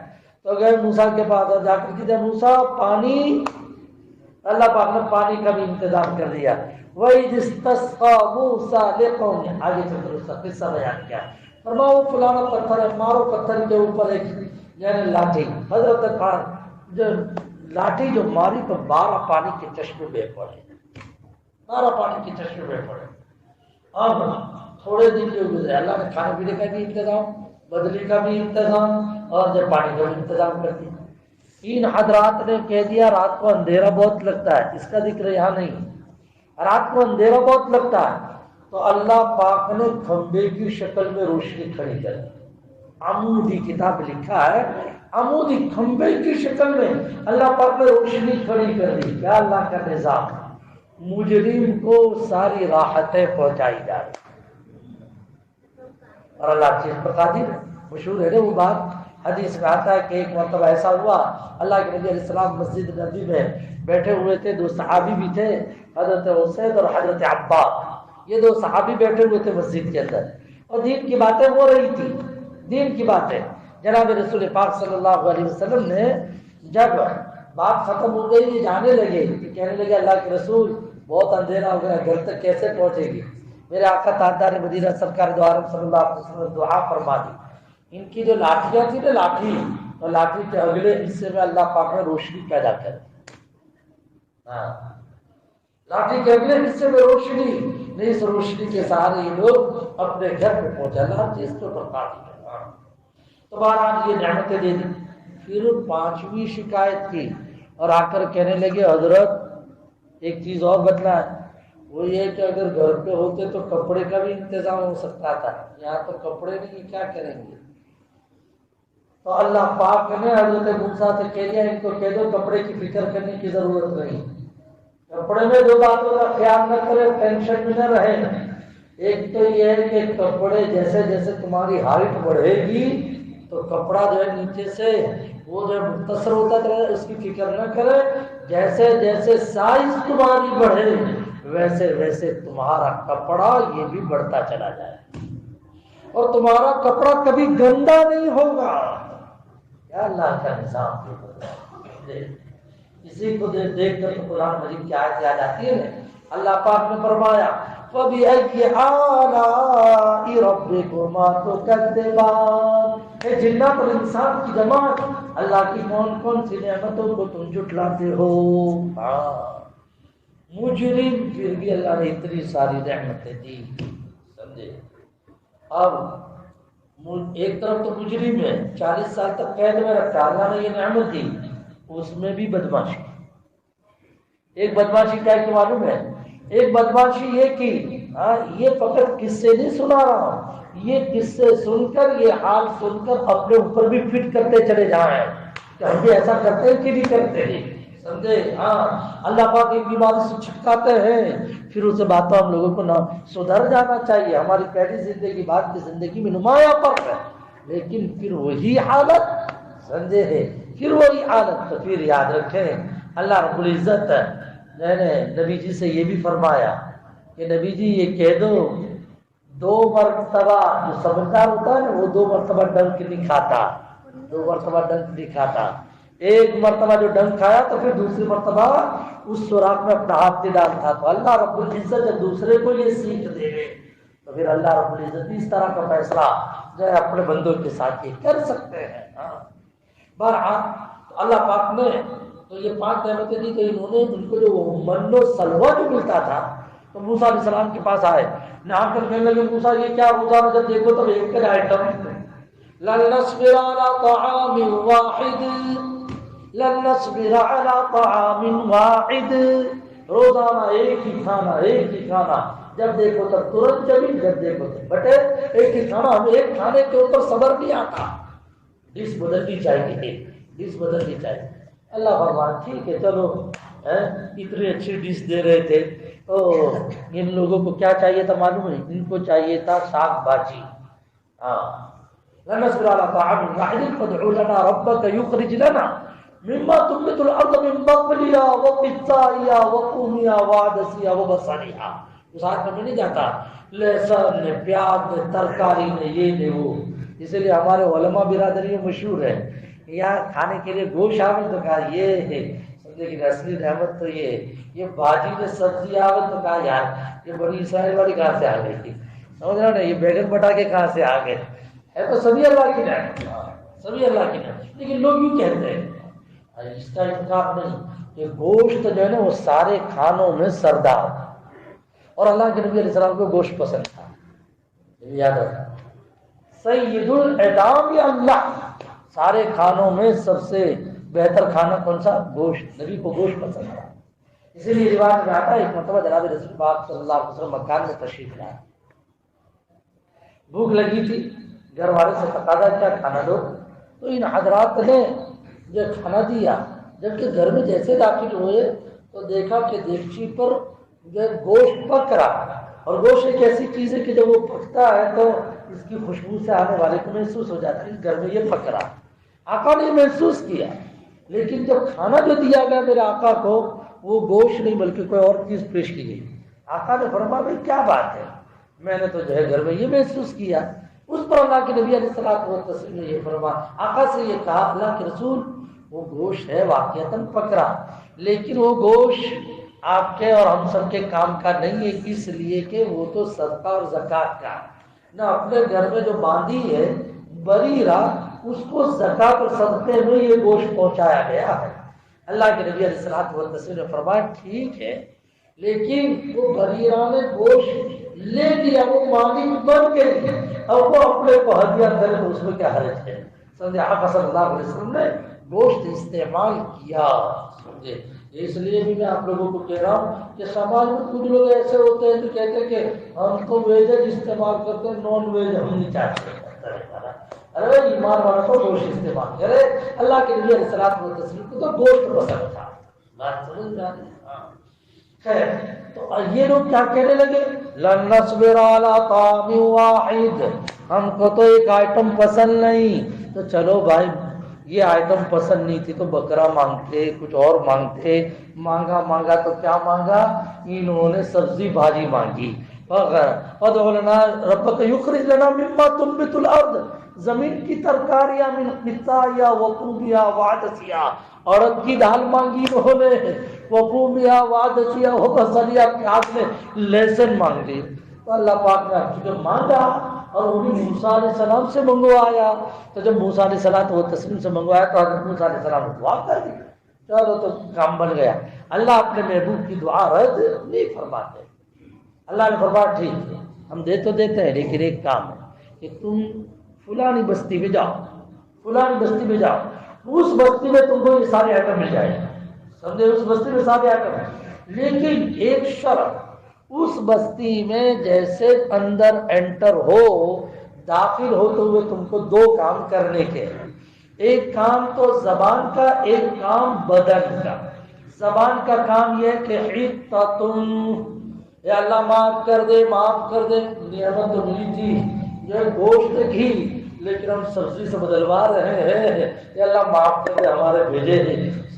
تو گئے موسیٰ کے پاس جا کر کے موسیٰ پانی، اللہ پاک نے پانی کا بھی انتظام کر دیا۔ وَإِذِ اسْتَسْقَىٰ مُوسَىٰ لِقَوْمِهِ، آگے چل کر اس کا قصہ بیان کیا، فرمایا وہ فلانا پتھر ہے، مارو پتھر کے اوپر ایک یعنی لاٹھی، حضرت خان جو لاٹھی جو ماری تو 12 پانی کے چشمے بہ پڑے، 12 پانی کے چشمے بہ پڑے۔ اب تھوڑے دن جو گزرے اللہ نے کھانے پینے کا بھی انتظام، بدلی کا بھی انتظام، اور جب پانی کا بھی انتظام کر دیا۔ ان حضرات نے کہہ دیا رات کو اندھیرا بہت لگتا ہے، اس کا ذکر یہاں نہیں، رات کو اندھیرا بہت لگتا ہے تو اللہ پاک نے کھمبے کی شکل میں روشنی کھڑی کر دی۔ عمودی کتاب لکھا ہے، عمودی کھمبے کی شکل میں اللہ پاک نے روشنی کھڑی کر دی۔ کیا اللہ کا نظام، مجرم کو ساری راحتیں پہنچائی جا رہی، اور اللہ چیز پر قادر ہے۔ مشہور ہے وہ بات، حدیث میں آتا ہے کہ ایک مرتبہ ایسا ہوا اللہ کے نبی علیہ السلام مسجد نبی میں بیٹھے ہوئے تھے، 2 صحابی بھی تھے، حضرت حسین اور حضرت عباس، یہ 2 صحابی بیٹھے ہوئے تھے مسجد کے اندر، اور دین کی باتیں ہو رہی تھی، دین کی باتیں۔ جناب رسول پاک صلی اللہ علیہ وسلم نے جب بات ختم ہو گئی یہ جانے لگے، کہنے لگے اللہ کے رسول بہت اندھیرا ہو گیا، گھر تک کیسے پہنچے گی؟ میرے آقا تاجدار مدینہ سرکار دو عالم صلی اللہ علیہ وسلم نے دعا فرما دی، ان کی جو لاٹھیاں تھی نا لاٹھی، تو لاٹھی کے اگلے حصے میں اللہ پاک نے روشنی پیدا کر دی۔ لاٹھی کے اگلے حصے میں روشنی، اس روشنی کے سہارے یہ لوگ اپنے گھر پہ پہنچے، اللہ چیز کے اوپر قادر ہے۔ تو بہرحال یہ نعمتیں دے دی۔ پھر 5ویں شکایت کی اور آ کر کہنے لگے حضرت ایک چیز اور بتلا ہے، وہ یہ کہ اگر گھر پہ ہوتے تو کپڑے کا بھی انتظام ہو سکتا تھا، یہاں تو کپڑے نہیں، کیا کریں گے؟ تو اللہ پاک نے حضرت موسیٰ سے کہہ دیا ان کو کہہ دو کپڑے کی فکر کرنے کی ضرورت نہیں، کپڑے میں 2 باتوں کا خیال نہ کرے، ٹینشن میں نہ رہے۔ ایک تو یہ ہے کہ کپڑے جیسے جیسے تمہاری ہائٹ بڑھے گی تو کپڑا جو ہے نیچے سے وہ جو مختصر ہوتا رہے، اس کی فکر نہ کرے، جیسے جیسے سائز تمہاری بڑھے ویسے ویسے تمہارا کپڑا یہ بھی بڑھتا چلا جائے، اور تمہارا کپڑا کبھی گندا نہیں ہوگا۔ کیا اللہ کا نظام ہے! اسی کو دیکھ کر تو قرآن مجید کی آیت یاد آتی ہے۔ اللہ پاک نے فرمایا فَبِأَيِّ آلَاءِ رَبِّكُمَا تُكَذِّبَانِ، اے جنات اور انسان کی جماعت، اللہ کی کون کون سی نعمتوں کو تم جھٹلاتے ہو؟ مجرم پھر بھی اللہ نے اتنی ساری نعمتیں دی، سمجھے؟ اب ایک طرف تو مجرم ہے، 40 سال تک قید میں رکھا، اللہ نے یہ نعمت دی، اس میں بھی بدماشی۔ ایک بدماشی کیا کہ معلوم ہے؟ ایک بدماشی یہ کی، یہ فقط قصے نہیں سنا رہا ہوں، یہ قصے سن کر، یہ حال سن کر اپنے اوپر بھی فٹ کرتے چلے جائیں کہ ہم بھی ایسا کرتے ہیں کہ نہیں کرتے ہیں، سمجھے؟ اللہ پاک ایک بیماری سے چھٹکاتے ہیں، پھر اس بات ہم لوگوں کو نہ سدھر جانا چاہیے، ہماری پہلی زندگی بعد کی زندگی میں نمایاں فرق ہے، لیکن پھر وہی حالت، سمجھے ہے، پھر وہی حالت۔ تو پھر یاد رکھیں اللہ رب العزت نے نبی جی سے یہ بھی فرمایا کہ نبی جی یہ کہہ دو 2 مرتبہ، جو سمجھدار ہوتا ہے نا وہ 2 مرتبہ ڈنک نہیں کھاتا، 2 مرتبہ ڈنک نہیں کھاتا، ایک مرتبہ جو ڈنک کھایا تو پھر دوسری مرتبہ اس سوراخ میں اپنا ہاتھ نہیں ڈالتا۔ تو اللہ رب العزت جب دوسرے کو یہ سیکھ دے تو پھر اللہ رب العزت اس طرح کا فیصلہ جو ہے اپنے بندوں کے ساتھ یہ کر سکتے ہیں. بہرحال اللہ پاک نے تو یہ 5 نعمتیں دی، تو انہوں نے ان کو جو من و سلوہ جو ملتا تھا تو موسیٰ علیہ السلام کے پاس آئے، نہا کر کہنے لگے موسیٰ یہ کیا روزہ میں جب دیکھو تو ایک کا آئٹم لن نصبر على طعام واحد لن نصبر على طعام واحد، روزانہ ایک ہی کھانا جب دیکھو تب ترنت چبی، جب دیکھو تب بٹے، ایک ہی کھانا، ہمیں ایک کھانے کے اوپر صبر نہیں آتا، ڈش بدلنی چاہیے. اللہ بھگوان ٹھیک ہے چلو، اتنی اچھی ڈش دے رہے تھے تو ان لوگوں کو کیا چاہیے تھا معلوم ہے؟ ان کو چاہیے تھا ساگ بھاجی. لن نصبر على طعام واحد فادع لنا ربك يخرج لنا مما تنبت الارض من بقلها وقثائها وقومها وعدسها وبصلها. اس آیت میں نہیں جاتا لہسن نے، پیاز نے، ترکاری نے، یہ نے وہ. اسی لیے ہمارے علماء برادری میں مشہور ہے یہاں کھانے کے لیے گوشت آوے تو کہا یہ ہے، لیکن اصلی نعمت تو یہ بھاجی میں سبزی آوے تو کہا یار یہ بڑی اسرائیل والی کہاں سے آ گئی تھی، سمجھ رہے نا، یہ بیگن بٹا کے کہاں سے آ گئے، ہے تو سبھی اللہ کی نعمت، لیکن لوگ یوں کہتے ہیں، اس کا انکار نہیں کہ گوشت جو ہے نا وہ سارے کھانوں میں سردار، اور اللہ کے نبی علیہ السلام کو گوشت پسند تھا. یاد رکھنا سید الادام یا اللہ، سارے کھانوں میں سب سے بہتر کھانا کون سا؟ گوشت. نبی کو گوشت پسند تھا. اسی لیے روایت میں آتا ہے ایک مرتبہ جناب رسول پاک صلی اللہ علیہ وسلم مکان میں تشریف لائے، بھوک لگی تھی، گھر والے سے تقاضا کیا کھانا دو، تو ان حضرات نے جو کھانا دیا، جبکہ گھر میں جیسے داخل ہوئے تو دیکھا کہ دیگچی پر جو گوشت پک رہا، اور گوشت ایک ایسی چیز ہے کہ جب وہ پکتا ہے تو اس کی خوشبو سے آنے والے کو محسوس ہو جاتا ہے اس گھر میں یہ پک رہا. آقا نے محسوس کیا، لیکن جب کھانا جو دیا گیا میرے آقا کو وہ گوشت نہیں بلکہ کوئی اور چیز پیش کی گئی. آقا نے فرمایا بھائی کیا بات ہے؟ میں نے تو جو ہے گھر میں یہ محسوس کیا. اس پر اللہ کے نبی علیہ الصلوۃ والتسلیم نے یہ فرمایا، آقا سے یہ کہا اللہ کے رسول وہ گوشت ہے واقعتاً پک رہا، لیکن وہ گوشت آپ کے اور ہم سب کے کام کا نہیں ہے، اس لیے کہ وہ تو صدقہ اور زکوٰۃ کا، نہ اپنے گھر میں جو باندھی ہے بریرہ اس کو زکوٰۃ اور صدقے میں یہ گوشت پہنچایا گیا ہے. اللہ کے نبی علیہ الصلوۃ والتسلیم نے فرمایا ٹھیک ہے، لیکن وہ بریرہ نے گوشت لے لیا، وہ مالک بن گئی، اب وہ اپنے کو ہدیہ کرے تو اس میں کیا حرج ہے. سمجھے؟ آقا صلی اللہ علیہ وسلم نے گوشت استعمال کیا. سمجھے؟ اس لیے بھی میں آپ لوگوں کو کہہ رہا ہوں کہ سماج میں کچھ لوگ ایسے ہوتے ہیں جو کہتے ہیں کہ ہم تو ویج استعمال کرتے ہیں، نان ویج ہم نہیں چاہتے. ارے ایمان والا تو گوشت استعمال کرے. اللہ کے نبی علیہ الصلوۃ والتسلیم کو تو گوشت پسند تھا. بات سمجھ میں آتی؟ خیر، تو یہ لوگ کیا کہنے لگے؟ لن نصبر علی طعام واحد، ہم کو تو ایک آئٹم پسند نہیں، تو چلو بھائی یہ آئٹم پسند نہیں تھی تو بکرا مانگتے، کچھ اور مانگتے. مانگا تو کیا مانگا؟ انہوں نے سبزی بھاجی مانگی. فادع لنا ربک یخرج لنا مما تنبت الارض، زمین کی ترکاریاں، من قثائها وقومها وعدسها، اڑد کی دال مانگی انہوں نے، وقومها وعدسها وبصلها، پیاز نے، لہسن مانگی. تو اللہ پاک نے چونکہ مانگا اور وہ بھی موسیٰ علیہ السلام سے منگوایا، تو جب موسیٰ علیہ السلام وہ تسلیم سے منگوایا تو حضرت موسیٰ علیہ السلام نے دعا کر دی. چلو تو کام بن گیا. اللہ اپنے محبوب کی دعا رد نہیں فرماتے. اللہ نے فرمایا ٹھیک ہے ہم دے تو دیتے ہیں، لیکن ایک کام ہے کہ تم فلانی بستی میں جاؤ، فلانی بستی میں جاؤ، اس بستی میں تم کو یہ سارے آئٹم مل جائے. سمجھے؟ اس بستی میں سارے آئٹم، لیکن ایک شرط، اس بستی میں جیسے اندر انٹر ہو، داخل ہوتے ہوئے تم کو 2 کام کرنے کے، ایک کام تو زبان کا، ایک کام بدن کا. زبان کا کام یہ کہ حتۃ، یا اللہ معاف کر دے، معاف کر دے، نعمت تو ملی تھی جو ہے گوشت گھی، لیکن ہم سبزی سے بدلوا رہے ہیں، یا اللہ معاف کر دے، ہمارے بھیجے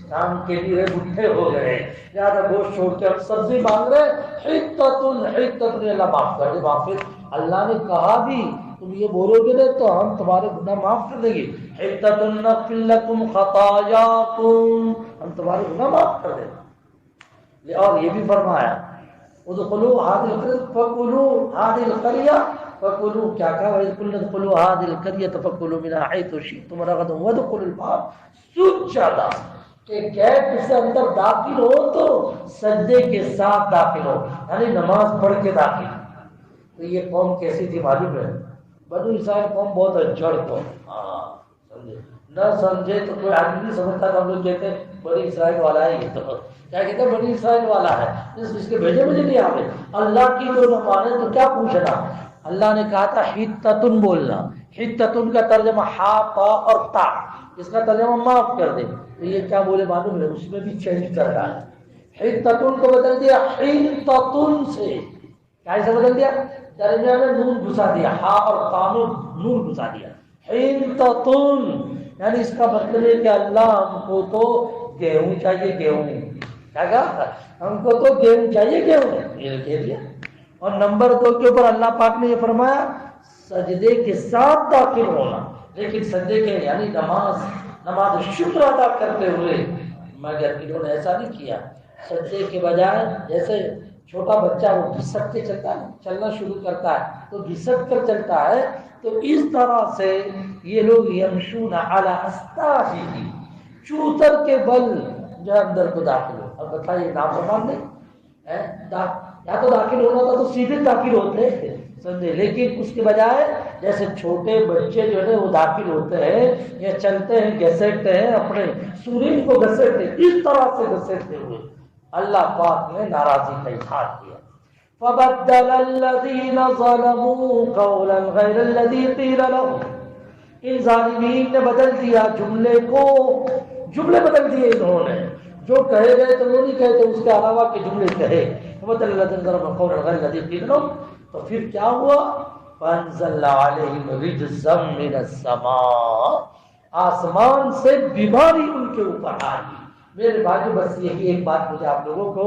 کام کے لیے بڈھے ہو گئے، لہٰذا گوشت چھوڑ کے ہم سبزی مانگ رہے. حتۃ نے اللہ معاف کر دے. معاف. اللہ نے کہا بھی تم یہ بولو گے تو ہم تمہارے گناہ معاف کر دیں گے. حتۃ نغفر لکم خطایاکم، ہم تمہارے گناہ معاف کر دیں گے. اور یہ بھی فرمایا ادخلوا هذه القرية فكلوا هذه القرية فكلوا کیا کہا وَإِذْ قُلْنَا ادْخُلُوا هَٰذِهِ الْقَرْيَةَ فَكُلُوا مِنْهَا حَيْثُ شِئْتُمْ رَغَدًا وَادْخُلُوا الْبَابَ سُجَّدًا کہ گیٹ سے اندر داخل ہو تو سجدے کے ساتھ داخل ہو، یعنی نماز پڑھ کے داخل۔ تو یہ قوم کیسی تھی معلوم ہے؟ بنو اسرائیل قوم بہت جڑ قوم، سمجھے نہ سمجھے تو کوئی آدمی نہیں سمجھتا تو ہم لوگ کہتے ہیں بنی اسرائیل والا ہے، یہ تو کیا کہتے ہیں بنی اسرائیل والا ہے، اس کے بھیجے مجھے نہیں آئے۔ اللہ کی جو نہ مانے تو کیا پوچھنا؟ اللہ نے کہا تھا حتتن بولنا، حتتن کا ترجمہ ہا تا اور تا، اس کا ترجمہ معاف کر دے، تو یہ کیا بولے معلوم ہے؟ اس میں بھی چینج کر رہا ہے، حتتن کو بدل دیا حنتتن سے، کیا سے بدل دیا؟ درمیان میں نون گھسا دیا، ہا اور تا میں نون گھسا دیا، حنتتن، یعنی اس کا مطلب ہے کہ اللہ ہم کو تو گیہوں چاہیے، گیہوں کیا کہا؟ ہم کو تو گیہوں چاہیے، گیہوں، یہ کہہ دیا۔ اور نمبر 2 کے اوپر اللہ پاک نے یہ فرمایا سجدے کے ساتھ داخل ہونا، لیکن سجدے کے یعنی نماز شکر ادا کرتے ہوئے، مگر انہوں نے ایسا نہیں کیا، سجدے کے بجائے جیسے چھوٹا بچہ وہ گھسٹ کے چلتا ہے، چلنا شروع کرتا ہے تو گھسٹ کر چلتا ہے، تو اس طرح سے یہ لوگ یمشون علی استاحی، چوتر کے بل جو اندر کو داخل ہو۔ اب بتائیے نافرمان نہیں یا تو داخل ہونا تھا تو سیدھے داخل ہوتے سمجھے، لیکن اس کے بجائے جیسے چھوٹے بچے جو ہے وہ داخل ہوتے ہیں یا چلتے ہیں گھسیٹتے ہیں، اپنے سورج کو گھسیٹتے، اس طرح سے گھسیٹتے ہوئے اللہ پاک نے ناراضی کا اظہار کیا۔ فبدل الذين ظلموا قولا غير الذي قيل لهم، ان ظالمین نے بدل دیا جملے بدل دیے انہوں نے، جو کہے گئے تو وہ نہیں کہتے، اس کے علاوہ کے جملے کہے۔ فبدل الذين ظلموا قولا غير الذي قيل لهم، تو پھر کیا ہوا؟ فانزل عليهم رجزا من السماء، آسمان سے بیماری ان کے اوپر آئی۔ میرے بھائیو بس یہی ایک بات مجھے آپ لوگوں کو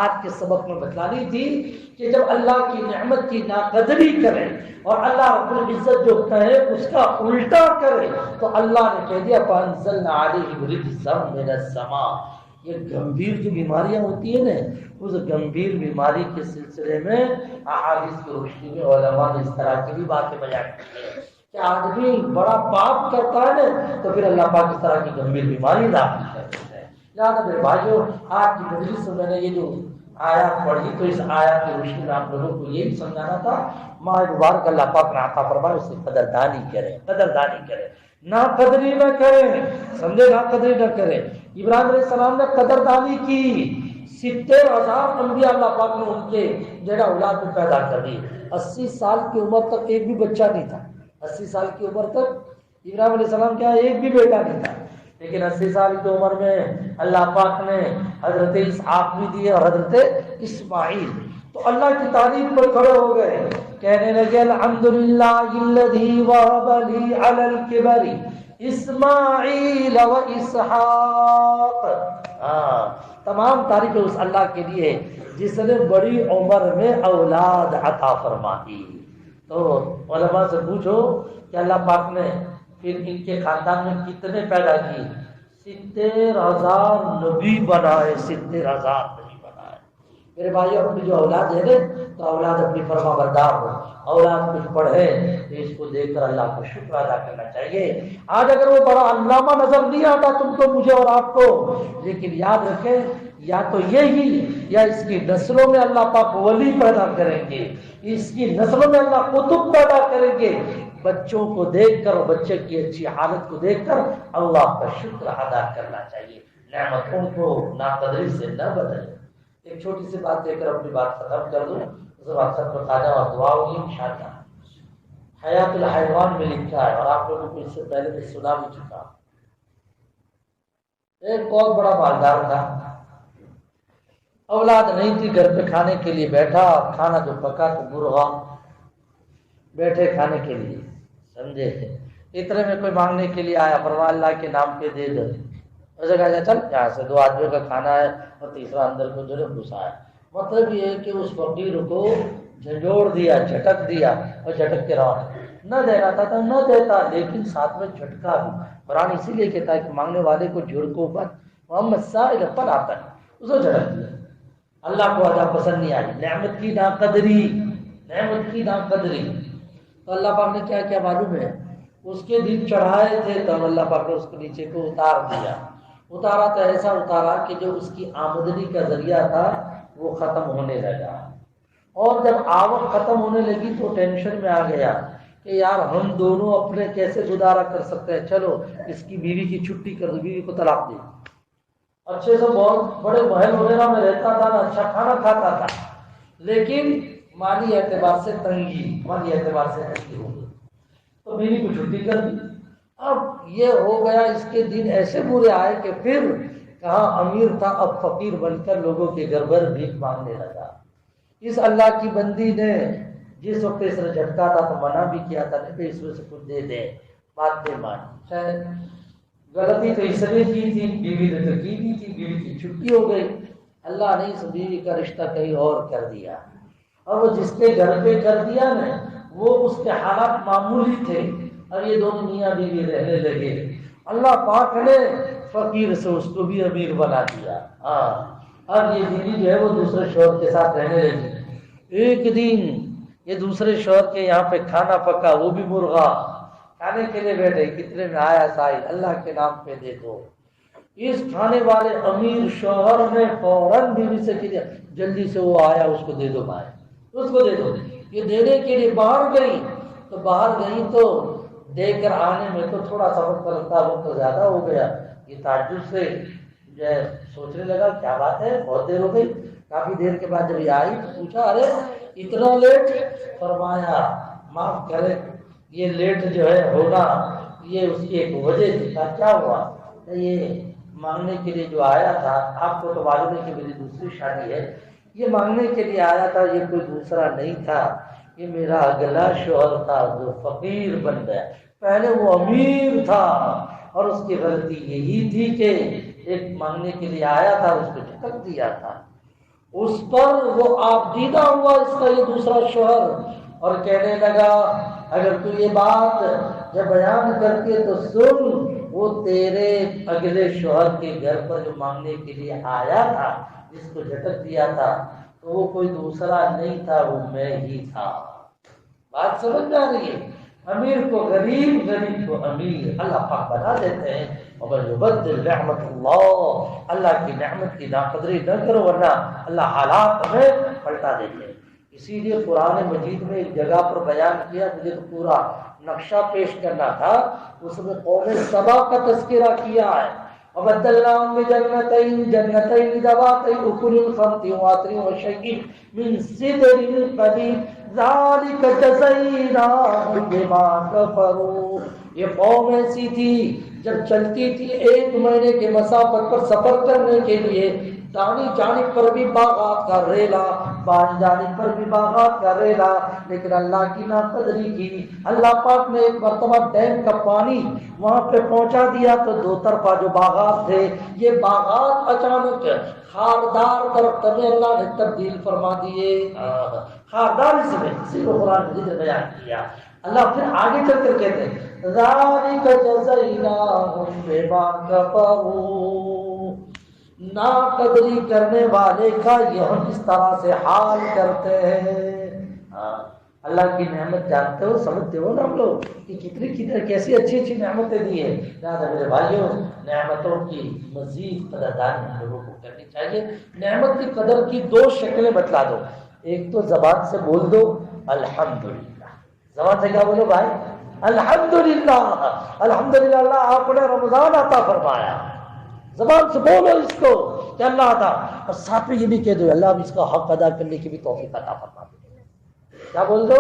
آج کے سبق میں بتلانی تھی کہ جب اللہ کی نعمت کی ناقدری کرے اور اللہ رب العزت جو کہے اس کا الٹا کرے تو اللہ نے کہہ دیا فانزلنا علیہم رجزا من السماء۔ یہ گمبھیر جو بیماریاں ہوتی ہیں نا، اس گمبھیر بیماری کے سلسلے میں احادیث کی روشنی میں علماء نے اس طرح کی بھی باتیں بیان کی ہیں کہ آدمی بڑا پاپ کرتا ہے نا تو پھر اللہ پاک اس طرح کی گمبھیر بیماری داخل کرتے ہیں۔ لہٰذا میرے بھائیو آج کی مجلس میں نے یہ جو آیات پڑھی تو اس آیات کی روشنی میں آپ لوگوں کو یہی سمجھانا تھا ماہ مبارک اللہ پاک نے عطا فرمائے اس کی قدردانی کریں، ناقدری نہ کریں، سمجھے، ناقدری نہ کریں۔ ابراہیم علیہ السلام نے قدردانی کی، 70,000 انبیاء اللہ پاک نے ان کے جگہ اولاد میں پیدا کر دی، 80 سال کی عمر تک ایک بھی بچہ نہیں تھا، 80 سال کی عمر تک ابراہیم علیہ السلام کیا ایک بھی بیٹا نہیں تھا، لیکن 80 سال کی عمر میں اللہ پاک نے حضرت اسحاق بھی دیے اور حضرت اسماعیل، تو اللہ کی تعریف پر کھڑے ہو گئے، کہنے لگے الحمدللہ الذی وہب لی علی الکبر اسماعیل و اسحاق۔ تمام تعریف اس اللہ کے لیے جس نے بڑی عمر میں اولاد عطا فرمائی۔ تو علماء سے پوچھو کہ اللہ پاک نے پھر ان کے خاندان میں کتنے پیدا کیے؟ 70,000 نبی بنائے، 70,000 نبی بنائے۔ میرے بھائی اپنی جو اولاد ہے نا تو اولاد اپنی فرما بردار ہو، اولاد کچھ پڑھے تو اس کو دیکھ کر اللہ کو شکر ادا کرنا چاہیے۔ آج اگر وہ بڑا علامہ نظر نہیں آتا تم کو، مجھے اور آپ کو، لیکن یاد رکھیں یا تو یہی یا اس کی نسلوں میں اللہ پاک ولی پیدا کریں گے، اس کی نسلوں میں اللہ قطب پیدا کریں گے۔ بچوں کو دیکھ کر اور بچے کی اچھی حالت کو دیکھ کر اللہ کا شکر ادا کرنا چاہیے، نعمتوں کو ناقدری سے نہ بدلیں۔ ایک چھوٹی سی بات دے کر اپنی بات ختم کر دوں، اس وقت بتا جاؤ اور دعا ہوگی انشاءاللہ۔ حیات الحیوان میں لکھا ہے اور آپ لوگوں کو اس سے پہلے بھی سنا بھی چکا، ایک بہت بڑا مالدار تھا، اولاد نہیں تھی، گھر پہ کھانے کے لیے بیٹھا، کھانا جو پکا تو مرغا بیٹھے کھانے کے لیے، سمجھے، اتنے میں کوئی مانگنے کے لیے آیا، فرمایا اللہ کے نام پہ دے دو، اسے کہا چل یہاں سے 2 آدمیوں کا کھانا ہے اور تیسرا اندر کو جو ہے گھسا ہے۔ مطلب یہ ہے کہ اس فقیر کو جھنجھوڑ دیا، جھٹک دیا اور جھٹک کے روانہ، نہ دینا تھا نہ دیتا، لیکن ساتھ میں جھٹکا بھی۔ قرآن اسی لیے کہتا ہے کہ مانگنے والے کو جھڑکو مت، محمد سائل پل آتا ہے، اسے جھٹک دیا۔ اللہ کو ادا پسند نہیں آئی، نعمت کی ناقدری، نعمت کی ناقدری۔ تو اللہ پاک نے کیا کیا معلوم ہے؟ اس کے دن چڑھائے تھے تو اللہ پاک نے اس کو نیچے کو اتار دیا، اتارا تو ایسا اتارا کہ جو اس کی آمدنی کا ذریعہ تھا وہ ختم ہونے لگا، اور جب آمد ختم ہونے لگی تو ٹینشن میں آ گیا کہ یار ہم دونوں اپنے کیسے گزارا کر سکتے ہیں، چلو اس کی بیوی کی چھٹی کر دو، بیوی کو طلاق دی۔ اچھے سے بہت بڑے محل وغیرہ میں رہتا تھا، اچھا کھانا کھاتا تھا، لیکن مالی اعتبار سے تنگی، مالی اعتبار سے تنگی ہو گئی تو بیوی کو چھٹی کر دی۔ اب یہ ہو گیا، اس کے دن ایسے برے آئے کہ پھر کہاں امیر تھا، اب فقیر بن کر لوگوں کے گھر بھر بھیک مانگنے لگا۔ اس اللہ کی بندی نے جس وقت اس نے جھٹکا تھا تو منع بھی کیا تھا، نہیں اس میں سے کچھ دے دے، بات نہیں مانی۔ خیر غلطی تو اس نے کی تھی، بیوی نے تو کی نہیں تھی، بیوی کی چھٹی ہو گئی، اللہ نے اس بیوی کا رشتہ کہیں اور کر دیا، اور وہ جس کے گھر پہ کر دیا نا وہ اس کے حالات معمولی تھے، اور یہ دونوں میاں بیوی رہنے لگے۔ اللہ پاک نے فقیر سے اس کو بھی امیر بنا دیا۔ ہاں اب یہ بیوی جو ہے وہ دوسرے شوہر کے ساتھ رہنے لگی۔ ایک دن یہ دوسرے شوہر کے یہاں پہ کھانا پکا، وہ بھی مرغا کھانے کے لیے بیٹھے، کتنے میں آیا سائل، اللہ کے نام پہ دے دو۔ اس کھانے والے امیر شوہر نے فوراً بیوی سے کیا، جلدی سے وہ آیا، اس کو دے دو بھائی، اس کو دے دو۔ یہ دینے کے لیے باہر گئی تو دے کر آنے میں تو تھوڑا سا وقت لگتا، وقت زیادہ ہو گیا۔ یہ تعجب سے جو ہے سوچنے لگا کیا بات ہے، بہت دیر ہو گئی۔ کافی دیر کے بعد جب یہ آئی تو پوچھا ارے اتنا لیٹ؟ فرمایا معاف کرے، یہ لیٹ جو ہے ہونا یہ اس کی ایک وجہ تھی۔ کیا ہوا؟ یہ مانگنے کے لیے جو آیا تھا، آپ کو تو معلوم ہے کہ میری دوسری شادی ہے، یہ مانگنے کے لیے آیا تھا، یہ کوئی دوسرا نہیں تھا، یہ میرا اگلا شوہر تھا جو فقیر بن گیا، پہلے وہ امیر تھا، اور اس کی غلطی یہی تھی کہ ایک مانگنے کے لیے آیا تھا، اس کو جھٹک دیا تھا، اس پر وہ آبدیدہ ہوا اس کا یہ دوسرا شوہر، اور کہنے لگا اگر تو یہ بات جب بیان کرتی ہے تو سن، وہ تیرے اگلے شوہر کے گھر پر جو مانگنے کے لیے آیا تھا، جس کو جھٹک دیا تھا، تو وہ کوئی دوسرا نہیں تھا، وہ میں ہی تھا۔ بات سمجھ میں آ رہی ہے؟ امیر کو غریب، غریب کو امیر اللہ پاک بنا دیتے ہیں۔ وَمَن يُبَدِّلْ نِعْمَةَ اللَّهِ، اللہ کی نعمت کی ناقدری نہ کرو ورنہ اللہ حالات میں پلٹا دیتے ہیں۔ اسی لیے قرآن مجید میں ایک جگہ پر بیان کیا، مجھے تو پورا نقشہ پیش کرنا تھا، اس میں قوم سبا کا تذکرہ کیا ہے۔ وَبَدَّلْنَاهُمْ بِجَنَّتَيْنِ جَنَّتَيْنِ ذَوَاتَيْ أُكُلٍ خَمْطٍ وَعَصْرٍ وَشَيْءٍ مِّن سِدْرٍ قَلِيلٍ ذَلِكَ جَزَيْنَاهُمْ بِمَا كَفَرُوا۔ یہ قوم ایسی تھی جب چلتی تھی 1 مہینے کے مسافت پر سفر کرنے کے لیے، دانی جانب پر بھی باغات کا ریلا، بائیں جانب پر بھی باغات کا ریلا، لیکن اللہ کی ناقدری کی۔ اللہ پاک نے ایک مرتبہ ڈیم کا پانی وہاں پہ پہنچا دیا تو 2 طرفہ جو باغات تھے، یہ باغات اچانک خاردار درخت میں اللہ نے تبدیل فرما دیے۔ خاردار اس میں اسی کو قرآن مجید نے بیان کیا۔ اللہ پھر آگے چل کر کہتے ہیں ذَلِكَ جَزَيْنَاهُمْ بِمَا كَفَرُوا، ناقدری کرنے والے کا یہ ہم اس طرح سے حال کرتے ہیں۔ اللہ کی نعمت جانتے ہو، سمجھتے ہو نا ہم لوگ کہ کیسی اچھی اچھی نعمتیں دی ہیں۔ لہٰذا میرے بھائیوں، نعمتوں کی مزید قدردانی ہم لوگوں کو کرنی چاہیے۔ نعمت کی قدر کی 2 شکلیں بتلا دو، ایک تو زبان سے بول دو الحمدللہ، زبان سے کیا بولو بھائی؟ الحمدللہ، الحمدللہ اللہ آپ نے رمضان عطا فرمایا، زبان سے بولو اس کو کہ اللہ عطا، اور ساتھ میں یہ بھی کہہ دو اللہ اب اس کا حق ادا کرنے کی بھی توفیق عطا فرما دے۔ کیا بول دو؟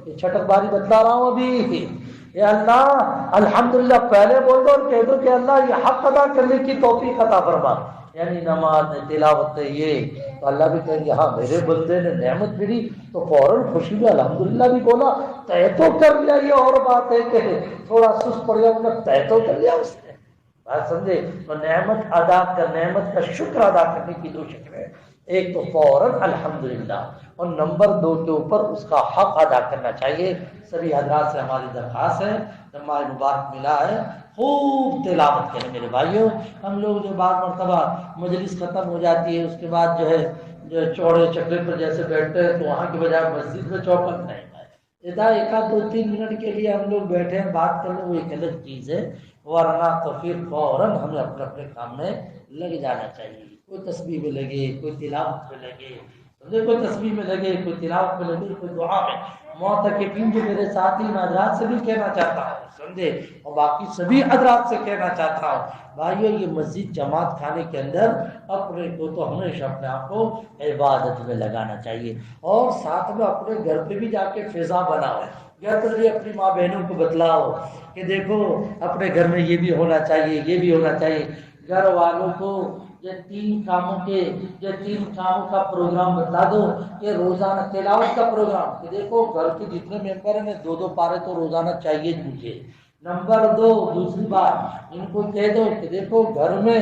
یہ چھٹک باری بتلا رہا ہوں ابھی، یہ اللہ الحمدللہ پہلے بول دو، اور کہہ دو کہ اللہ یہ حق ادا کرنے کی توفیق عطا فرما، یعنی نماز تلاوت یہ، تو اللہ بھی کہیں گے ہاں میرے بندے نے نعمت ملی تو فوراً خوشی میں الحمدللہ بھی بولا، طے تو کر لیا۔ یہ اور بات ہے کہ تھوڑا سست پڑ گیا، انہیں طے تو کر لیا اس نے، بات سمجھے؟ تو نعمت ادا کر، نعمت کا شکر ادا کرنے کی 2 شکلیں، ایک تو فوراً الحمدللہ، اور نمبر 2 کے اوپر اس کا حق ادا کرنا چاہیے۔ سبھی حضرات سے ہماری درخواست ہے، جب ماہ مبارک ملا ہے خوب تلاوت کریں میرے بھائیوں۔ ہم لوگ جو بعض مرتبہ مجلس ختم ہو جاتی ہے اس کے بعد جو ہے جو چوڑے چکرے پر جیسے بیٹھتے ہیں تو وہاں کی بجائے مسجد میں چوپٹ نہیں ہے، ادھر ایک آدھ 2-3 منٹ کے لیے ہم لوگ بیٹھے ہیں بات کر لیں وہ ایک الگ چیز ہے، ورنہ تو پھر فوراً ہمیں اپنے اپنے کام میں لگ جانا چاہیے، کوئی تسبیح میں لگے، کوئی تلاوت میں لگے، سمجھے، کوئی تسبیح میں لگے، کوئی تلاوت میں لگے، کوئی دعا میں۔ معتکفین جو میرے ساتھی حضرات سے بھی کہنا چاہتا ہوں، سمجھے، اور باقی سبھی حضرات سے کہنا چاہتا ہوں، بھائیو یہ مسجد جماعت کھانے کے اندر اپنے کو تو ہمیشہ اپنے آپ کو عبادت میں لگانا چاہیے، اور ساتھ میں اپنے گھر پہ بھی جا کے فضا بناؤ، گھر پر بھی اپنی ماں بہنوں کو بتلاؤ کہ دیکھو اپنے گھر میں یہ بھی ہونا چاہیے، یہ بھی ہونا چاہیے۔ گھر والوں کو یہ 3 کاموں کا پروگرام بتا دو، کہ روزانہ تلاوت کا پروگرام، کہ دیکھو گھر کے جتنے ممبر ہیں 2 پارے تو روزانہ چاہیے مجھے۔ نمبر 2، دوسری بات ان کو کہہ دو کہ دیکھو گھر میں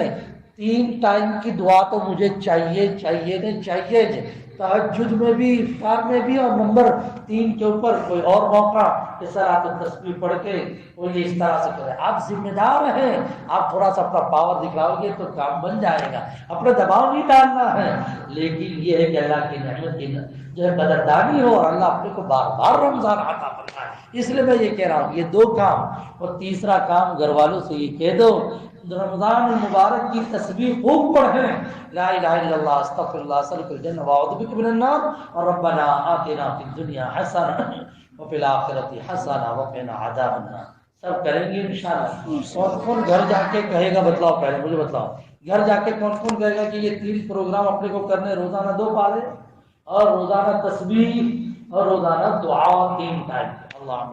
3 ٹائم کی دعا تو مجھے چاہیے نہیں چاہیے، تہجد میں بھی، افطار میں بھی، اور نمبر 3 کے اوپر کوئی اور موقع کہ صلاۃ التسبیح پڑھ کے وہ یہ اس طرح سے کرے۔ آپ ذمہ دار ہیں، آپ تھوڑا سا اپنا پاور دکھاؤ گے تو کام بن جائے گا، اپنا دباؤ نہیں ڈالنا ہے، لیکن یہ ہے کہ اللہ کی نعمت کی جو ہے قدردانی ہو، اور اللہ اپنے کو بار بار رمضان عطا فرمائے۔ اس لیے میں یہ کہہ رہا ہوں یہ 2 کام، اور تیسرا کام گھر والوں سے یہ کہہ دو رمضان المبارک کی تسبیح خوب پڑھیں، لا الہ الا اللہ، استغفر اللہ، اسألک الجنہ واعوذ بک من النار، اور ربنا آتنا فی الدنیا حسنہ وفی الآخرۃ حسنہ وقنا عذاب النار۔ سب کریں گے انشاءاللہ۔ کون کون گھر جا کے کہے گا بتلاؤ، پہلے مجھے بتلاؤ، گھر جا کے کون کون کہے گا کہ یہ 3 پروگرام اپنے کو کرنے، روزانہ 2 پارے، اور روزانہ تسبیح، اور روزانہ دعا 3 ٹائم۔ اللہ